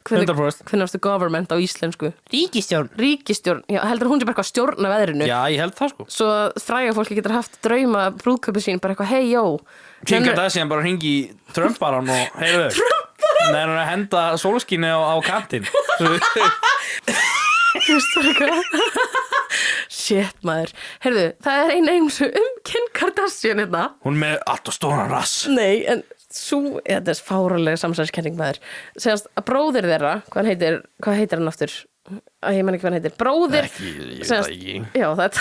100%. Hvernig varstu government á íslensku? Ríkisstjórn. Ríkisstjórn, já, heldur hún sé bara eitthvað að stjórna veðrinu Já, ég held það, sko. Svo fræga fólki getur haft drauma brúðköpi sín bara eitthvað, hey, jó Kinga það síðan bara hringi í Trump-baran og heyrðu Nei, hann að henda sólskínu á kantinn Þú veist það eitthvað Shit, maður Heyrðu, það er eins Kim Kardashian hérna Hún með allt og stóran rass Nei, en þetta er fáralega samsæðiskenning maður Segast að bróðir þeirra, hvað heitir hann aftur? Ég man ekki hvað hann heitir Bróðir Ég veit það ekki Já, það er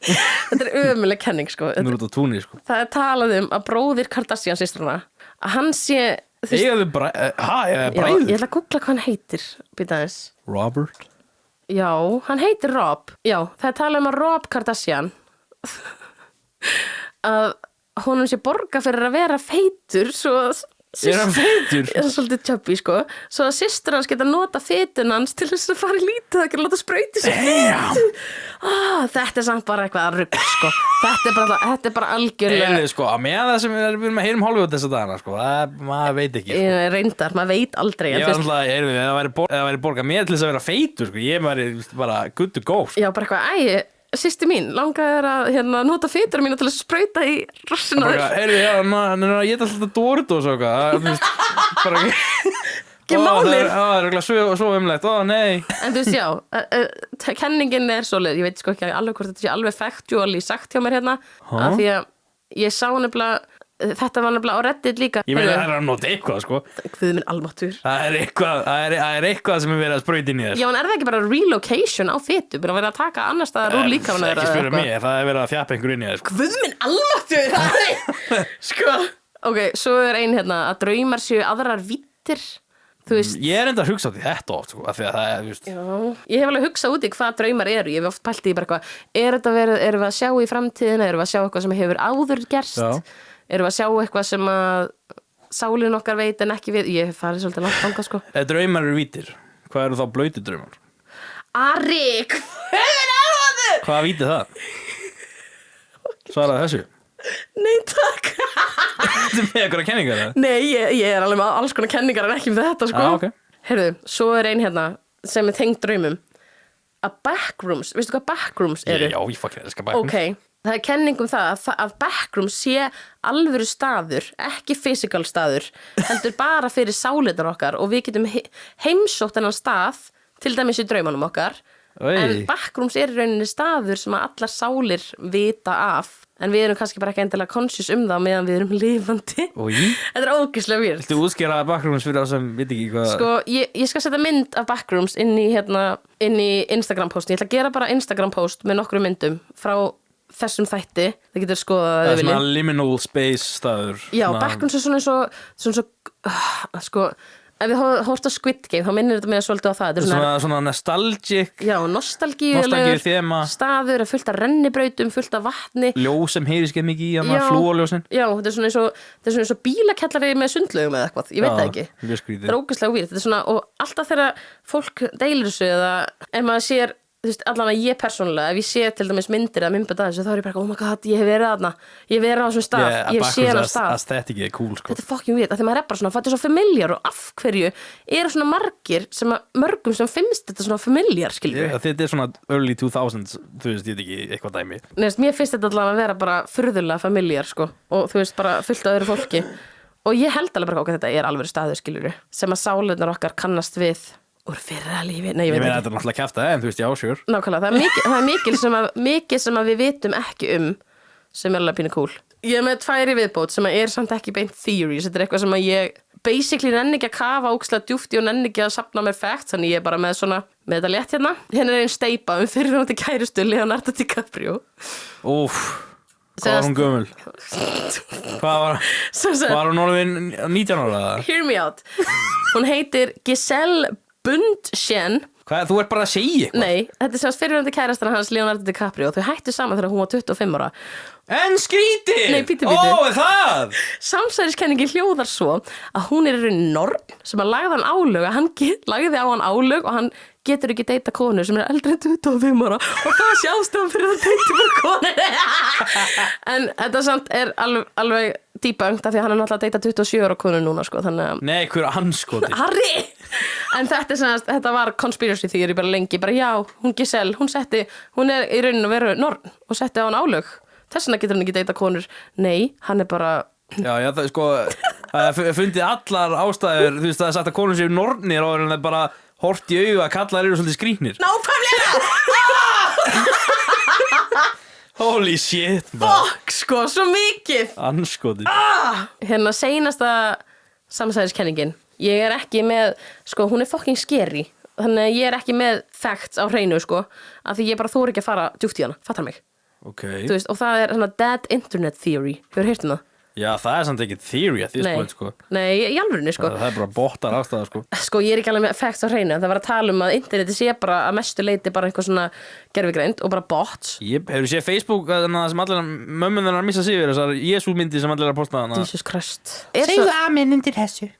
Þetta er ömuleg kenning, sko Hún er út á túnni, sko Það er talað að bróðir Kardashian systrana að hann sé Eigaðu bræður? Ég ætla að googla hvað hann heitir Býta aðeins Robert? Já, hann heitir Rob Já, það er talað að Rob Kardashian að honum sé borga fyrir að vera feitur svo Er hann feitur? Er hann svolítið chubby, sko Svo að systur hans geta nota fetun hans til þess að fara í lítið að láta sprauti sig Þetta er samt bara eitthvað rugl, sko Þetta er bara algjörlega Sko, með það sem við erum að heyrum Hollywood þessa dagana, sko maður veit ekki, sko. Reyndar, maður veit aldrei Ég var alltaf, ef það væri borgað mér til þess að vera feitur, sko ég væri bara good to go, sko. Já, bara eitthvað, systir mín, langaði þér að nota fetur mína til að sprauta í rassina þér Heyrðu, já, hann er að geta alltaf Doritos og eitthvað bara Ekki málið Það er eitthvað svo umlegt, nei En þú veist, já, kenningin er svoleið Ég veit sko ekki alveg hvort þetta sé alveg factually sagt hjá mér hérna af því að ég sá nefnilega Þetta var nefnilega á Reddit líka Ég meina það er að nota eitthvað, sko Guð minn almáttur Það er eitthvað sem er verið að sprauta inn í þér Já, en er það ekki bara relocation á fetu Bara verið að taka annars staðar úr líkamann Ekki spyrja mig, það er verið að fjappa einhver inn í þér, sko Guð minn almáttur Sko Ok, svo er ein hérna að draumar séu aðrar vittir Þú veist Ég er enda að hugsa á því þetta oft, sko af því að það er, þú veist Já, ég hef alveg hugsað út í hvað draumar eru Ég hef oft pælt í bara eitthvað erum við að sjá í framtíðina Erum við að sjá eitthvað sem hefur áður gerst Já. Erum við að sjá eitthvað sem að sálin okkar veit en ekki við Ég hef farið svolítið langt þangað, sko Ef draumar eru vítir, hvað eru þá blautir draumar? Ari, hvað er alveg? Hvað vítir það? Svaraði þessu Nei, takk Þetta er með eitthvað kenningar, það? Nei, ég er alveg með alls konar kenningar en ekki með þetta, sko Ok. Heyrðu, svo er ein hérna sem er tengd draumum að backrooms, veistu hvað backrooms eru? Já, ég fucking elska bækum Ok, það er kenning það að backrooms sé alvöru staður, ekki physical staður, heldur bara fyrir sálitar okkar og við getum heimsótt þennan stað, til dæmis í draumanum okkar, en backrooms er í rauninni staður sem að allar sálir vita af, en við erum kannski bara ekki endilega conscious það meðan við erum lifandi. Þetta er ógeðslega weird. Viltu útskýra backrooms fyrir það sem veit ekki hvað? Sko, ég skal setja mynd af backrooms inn í Instagram postin. Ég ætla að gera bara Instagram post með nokkru myndum frá þessum þætti. Það getur skoðað það er svona liminal space staður. Já, backrooms er svona eins og sko, ef við hórt á Squid Game þá minnir þetta með svolítið á það. Svona nostalgic. Já, nostalgíulegur þema. Staður, fullt af rennibrautum, fullt af vatni. Ljós sem heyrir skemmt mikið í hana, flúorljósin. Já, þetta er svona eins og bílakellari með sundlaugum eða eitthvað, ég veit það ekki. Mjög skrítið. Það er ógeðslega weird, þetta er svona, og alltaf þegar fólk deilir þessu eða ef maður sér, þú veist, allan að ég persónulega, ef ég sé til dæmis myndir eða myndbönd að þessu, þá er ég bara, oh my god, ég hef verið þarna, ég hef verið á þessum stað, ég hef séð þarna stað. Aesthetic er cool, sko. Þetta er fucking weird, af því maður er bara svona, þetta er svo familiar og af hverju eru svona margir mörgum sem finnst þetta svona familiar, skilur við. Þetta er svona early 2000s, þú veist, ég veit ekki, eitthvað dæmi. Mér finnst þetta allan að vera bara furðulega familiar, sko, og þú veist, bara fullt af öðru fólki. Og ég held alveg bara okkur þetta er alveg staður, skilur við, sem að sálunar okkar kannast við úr fyrra lífi. Nei, ég veit ekki. Þetta er náttúrulega kjafta, en þú veist, já, sure. Nákvæmlega, það er mikið sem að við vitum ekki sem er alveg pínu cool. Ég er með 2 viðbót sem er samt ekki beint theories. Þetta er eitthvað sem að ég basically nenni ekki að kafa ógeðslega djúpt og nenni ekki að safna mér facts, þannig ég er bara með þetta létt hérna. Hérna er ein steypa fyrirvændi kærustu Leonardo DiCaprio. Hvað var hún gömul? Var hún orðin 19 ára? Hear me out. Hún heitir Giselle Bundchen. Hvað, þú ert bara að segja eitthvað? Nei, þetta er semst fyrirvændi kærastan hans Leonardo DiCaprio. Þau hættu saman þegar hún var 25 ára. En skrítið! Nei, bíddu. Það! Samsæriskenningin hljóðar svo að hún er í raun norn sem að lagði á hann álög og hann getur ekki deyta konu sem eldri en 25 ára og það sé ástæðan fyrir að deyti bara konu en þetta samt alveg debunkt af því að hann náttúrulega að deyta 27 ára konu núna sko, þannig að Nei, hver anskoti Harry! En þetta var conspiracy theory bara lengi, bara já, hún Giselle, hún er í rauninu veru norn og setti á hann álög, þess vegna getur hann ekki deyta konur, nei, hann er bara Já, það er sko fundið allar ástæður, þú veist, það er sagt að konur séu nornir og það er bara hort í augu að kallar eru svolítið skrýtnir nákvæmlega Holy shit, fuck, sko, svo mikið anskoti hérna seinasta samsæðiskenningin ég er ekki með, sko, hún er fucking scary þannig að ég er ekki með facts á hreinu, sko, af því ég bara þori ekki að fara djúpt í hana, fattar mig okay. þú veist, og það er svona dead internet theory hefur heyrt það? Já, það er samt ekki theory að því spöld, sko Nei, í alvörunni, sko Það er bara bottar ástæða, sko Sko, ég er ekki alveg með facts á hreinu það var að tala að interneti sé bara að mestu leiti bara einhver svona gerfigreind og bara bots Hefur séð Facebook sem allir mömmunar að missa sig yfir þessar Jesúsmyndi sem allir að posta hana Jesus Christ Segðu amen undir þessu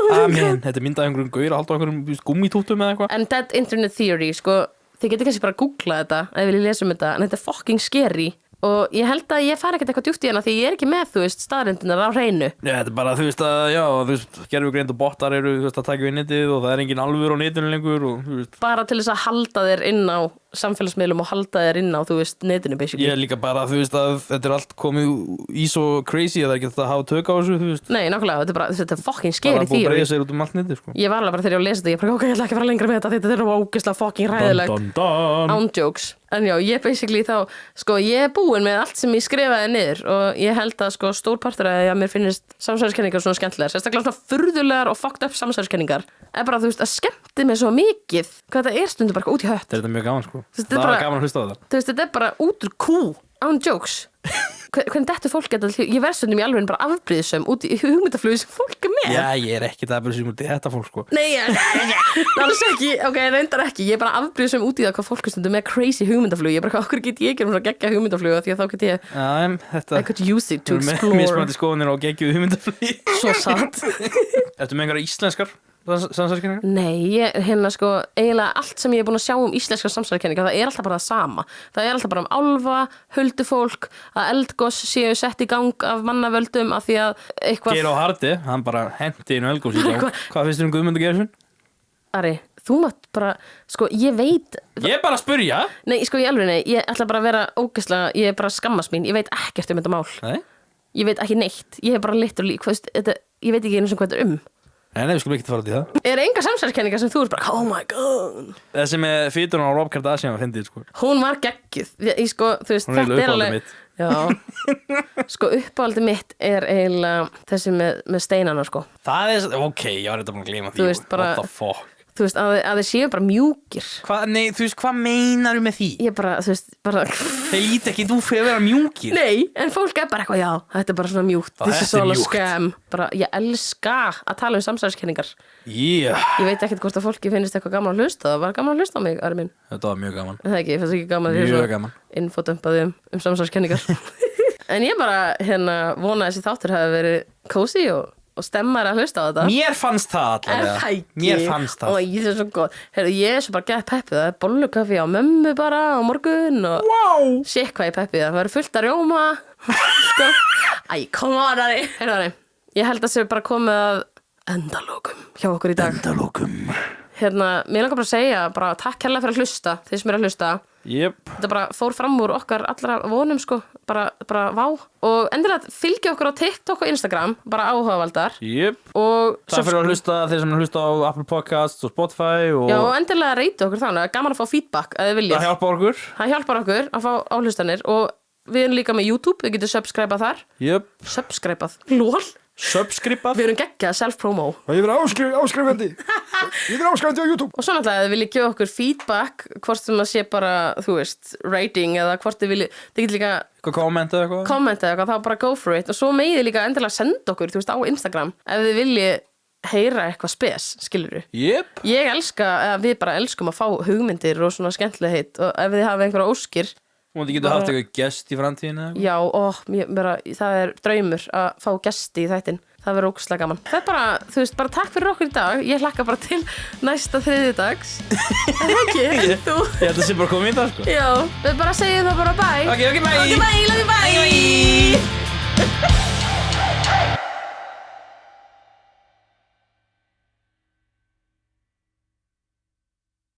Amen, þetta er myndað einhverjum gaur að halda á einhverjum gúmmítútum eða eitthvað En dead internet theory, sko þið getur kannski bara að googla þetta ef þið viljið lesa þetta en þetta er fucking scary og ég held að ég fari ekkert eitthvað djúpt í hana því ég er ekki með, þú veist, staðrendunar á hreinu Já, þetta er bara, þú veist að, já, þú veist, gerfugreind og bottar eru, þú veist, að taka við netið og það er engin alvör á netinu lengur og, þú veist bara til þess að halda þér inn á samfélagsmiðlum og halda þér inn á, þú veist, netinu basically Ég er líka bara, þú veist, að þetta er allt komið í svo crazy að það er ekki að hafa tök á þessu, þú veist Nei, nákvæmlega, þetta er bara, þetta er fucking scary Bara búið að theory breiða sér út allt netið, sko Ég var alveg bara þegar ég var að lesa þetta, ég bara, ok, ég ætla ekki að fara lengra með þetta er ógeðslega fucking ræðilegt án jokes En já, ég basically þá, sko, ég er búin með allt sem ég skrifaði niður og ég held að, sko, stór partur að mér finnist samsæriskenningar svona skemmtilegar, sérstaklega svona furðulegar og fucked up samsæriskenningar er bara, þú veist, að skemmti mig svo mikið hvað þetta er stundum bara út í hött Þetta er mjög gaman, sko Þetta er Það bara- er gaman að hlusta á þetta Þú veist, þetta er bara út úr kú án jokes Hvernig dettur fólk geta ég verð stundum í alveg bara afbrýðisum út í hugmyndaflugi sem fólk er með Já, ég er ekki það bara sem út í þetta fólk, sko Nei, alls ekki, ok, reyndar ekki Ég er bara afbrýðisum út í það hvað fólk er stundum með crazy hugmyndaflugi Ég er bara, okkur get ég ekki um að gegja hugmyndaflugi því að þá get ég, Já, en þetta I could use it to explore Mismandi skoðunir á geggjuðu hugmyndaflugi Svo satt Ertu með einhverja íslenskar samsæriskenningar? Nei, ég, hérna sko, eiginlega allt sem ég er búin að sjá íslenskar samsæriskenningar það er alltaf bara það sama Það er alltaf bara álfa, huldufólk að eldgos séu sett í gang af mannavöldum af því að eitthvað Geir á Hardi, hann bara hendi inn eldgós í gang Hvað finnst þér Guðmundur Geirsson? Ari, þú mátt bara, sko, ég veit Ég er bara að spurja Nei, sko, í alveg ég ætla bara að vera ógeðslega ég er bara að skammast mín, ég veit ekkert um þetta mál Nei, Ég veit ekki neitt, ég er bara literally, hvað veist, þetta, ég veit ekki einu sem hvað þetta er nei, við skulum ekki fara út í það Er enga samsæriskenningar sem þú er bara, oh my god Þessi með fýturinn á Rob Kardashian var fyndið, sko Hún var geggjuð, ég, sko, þú veist, Hún er þetta er uppáhaldið alveg mitt. Já, sko, uppáhaldið mitt er eiginlega þessi með steinana, sko Það er, ok, ég var þetta búin að gleyma því Þú veist, bara- What the fuck Þú veist, að þeir séu bara mjúkir Nei, þú veist, hvað meinaru með því? Ég bara, þú veist, bara Þeir líti ekki þú fyrir að vera mjúkir Nei, en fólk er bara eitthvað, já, þetta er bara svona mjúkt Og This is þetta er all a mjúkt. scam Bara, ég elska að tala um samsæriskenningar Yeah, Ég veit ekkert hvort að fólki finnist eitthvað gaman að hlusta Það var gaman að hlusta á mig, Ari minn þetta var mjög gaman Það ekki, fannst ekki gaman að Mjög svona gaman. infodömpaði um samsæriskenningar En ég bara, hérna, vona að þessi þáttur hafi verið kósi og stemmar að hlusta á þetta Mér fannst það Er allavega það ekki? Mér fannst það Ó, ég er svo góð Heyrðu, ég er svo bara gett peppið Það er bollukaffi á mömmu bara á morgun og Wow sér hvað ég peppið Það verður fullt að rjóma Sko. Æ, come on, Ari Heyrðu, Ari, ég held að sér bara komið að endalokum hjá okkur í dag Endalokum Hérna, mér langar bara að segja bara takk hérlega fyrir að hlusta þeir sem eru að hlusta Jep Þetta bara fór fram úr okkar allra vonum sko bara vá og endilega fylgja okkur á TikTok og Instagram bara áhugavaldar Jep og Það fyrir að hlusta þeir sem hlusta á Apple Podcasts og Spotify og Já, og endilega reyta okkur þannig, gaman að fá feedback að þið viljið. það hjálpa okkur Það hjálpar okkur að fá áhlustanir og við erum líka með YouTube, við getum subscribað þar. Jep Subscribað? Lól? Subscribað Við erum geggjað self-promo. Og ég verið áskrifandi Ég verið áskrifandi á YouTube Og svo náttúrulega þið viljið gefa okkur feedback hvort sem að sé bara, þú veist, rating eða hvort þið viljið, þið getur líka Eitthvað komment eða eitthvað kommenta eða eitthvað, þá bara go for it og svo megið þið líka endilega senda okkur, þú veist, á Instagram ef þið viljið heyra eitthvað spes, skilurðu. Jep Ég elska, eða við bara elskum að fá hugmyndir og svona skemmtilegheit og ef þið hafa einhverja óskir Þú getur haft eitthvað gest í framtíðinu Já, það er draumur að fá gesti í þættin. Það verður ógeðslega gaman. Það er bara, þú veist, bara takk fyrir okkur í dag. Ég hlakka bara til næsta þriðjudags. En ekki, en þú? Ég held að sé bara komið í dag, sko. Já, við bara segjum það bara bye. Ok, bye. Ok, bye, love you, bye.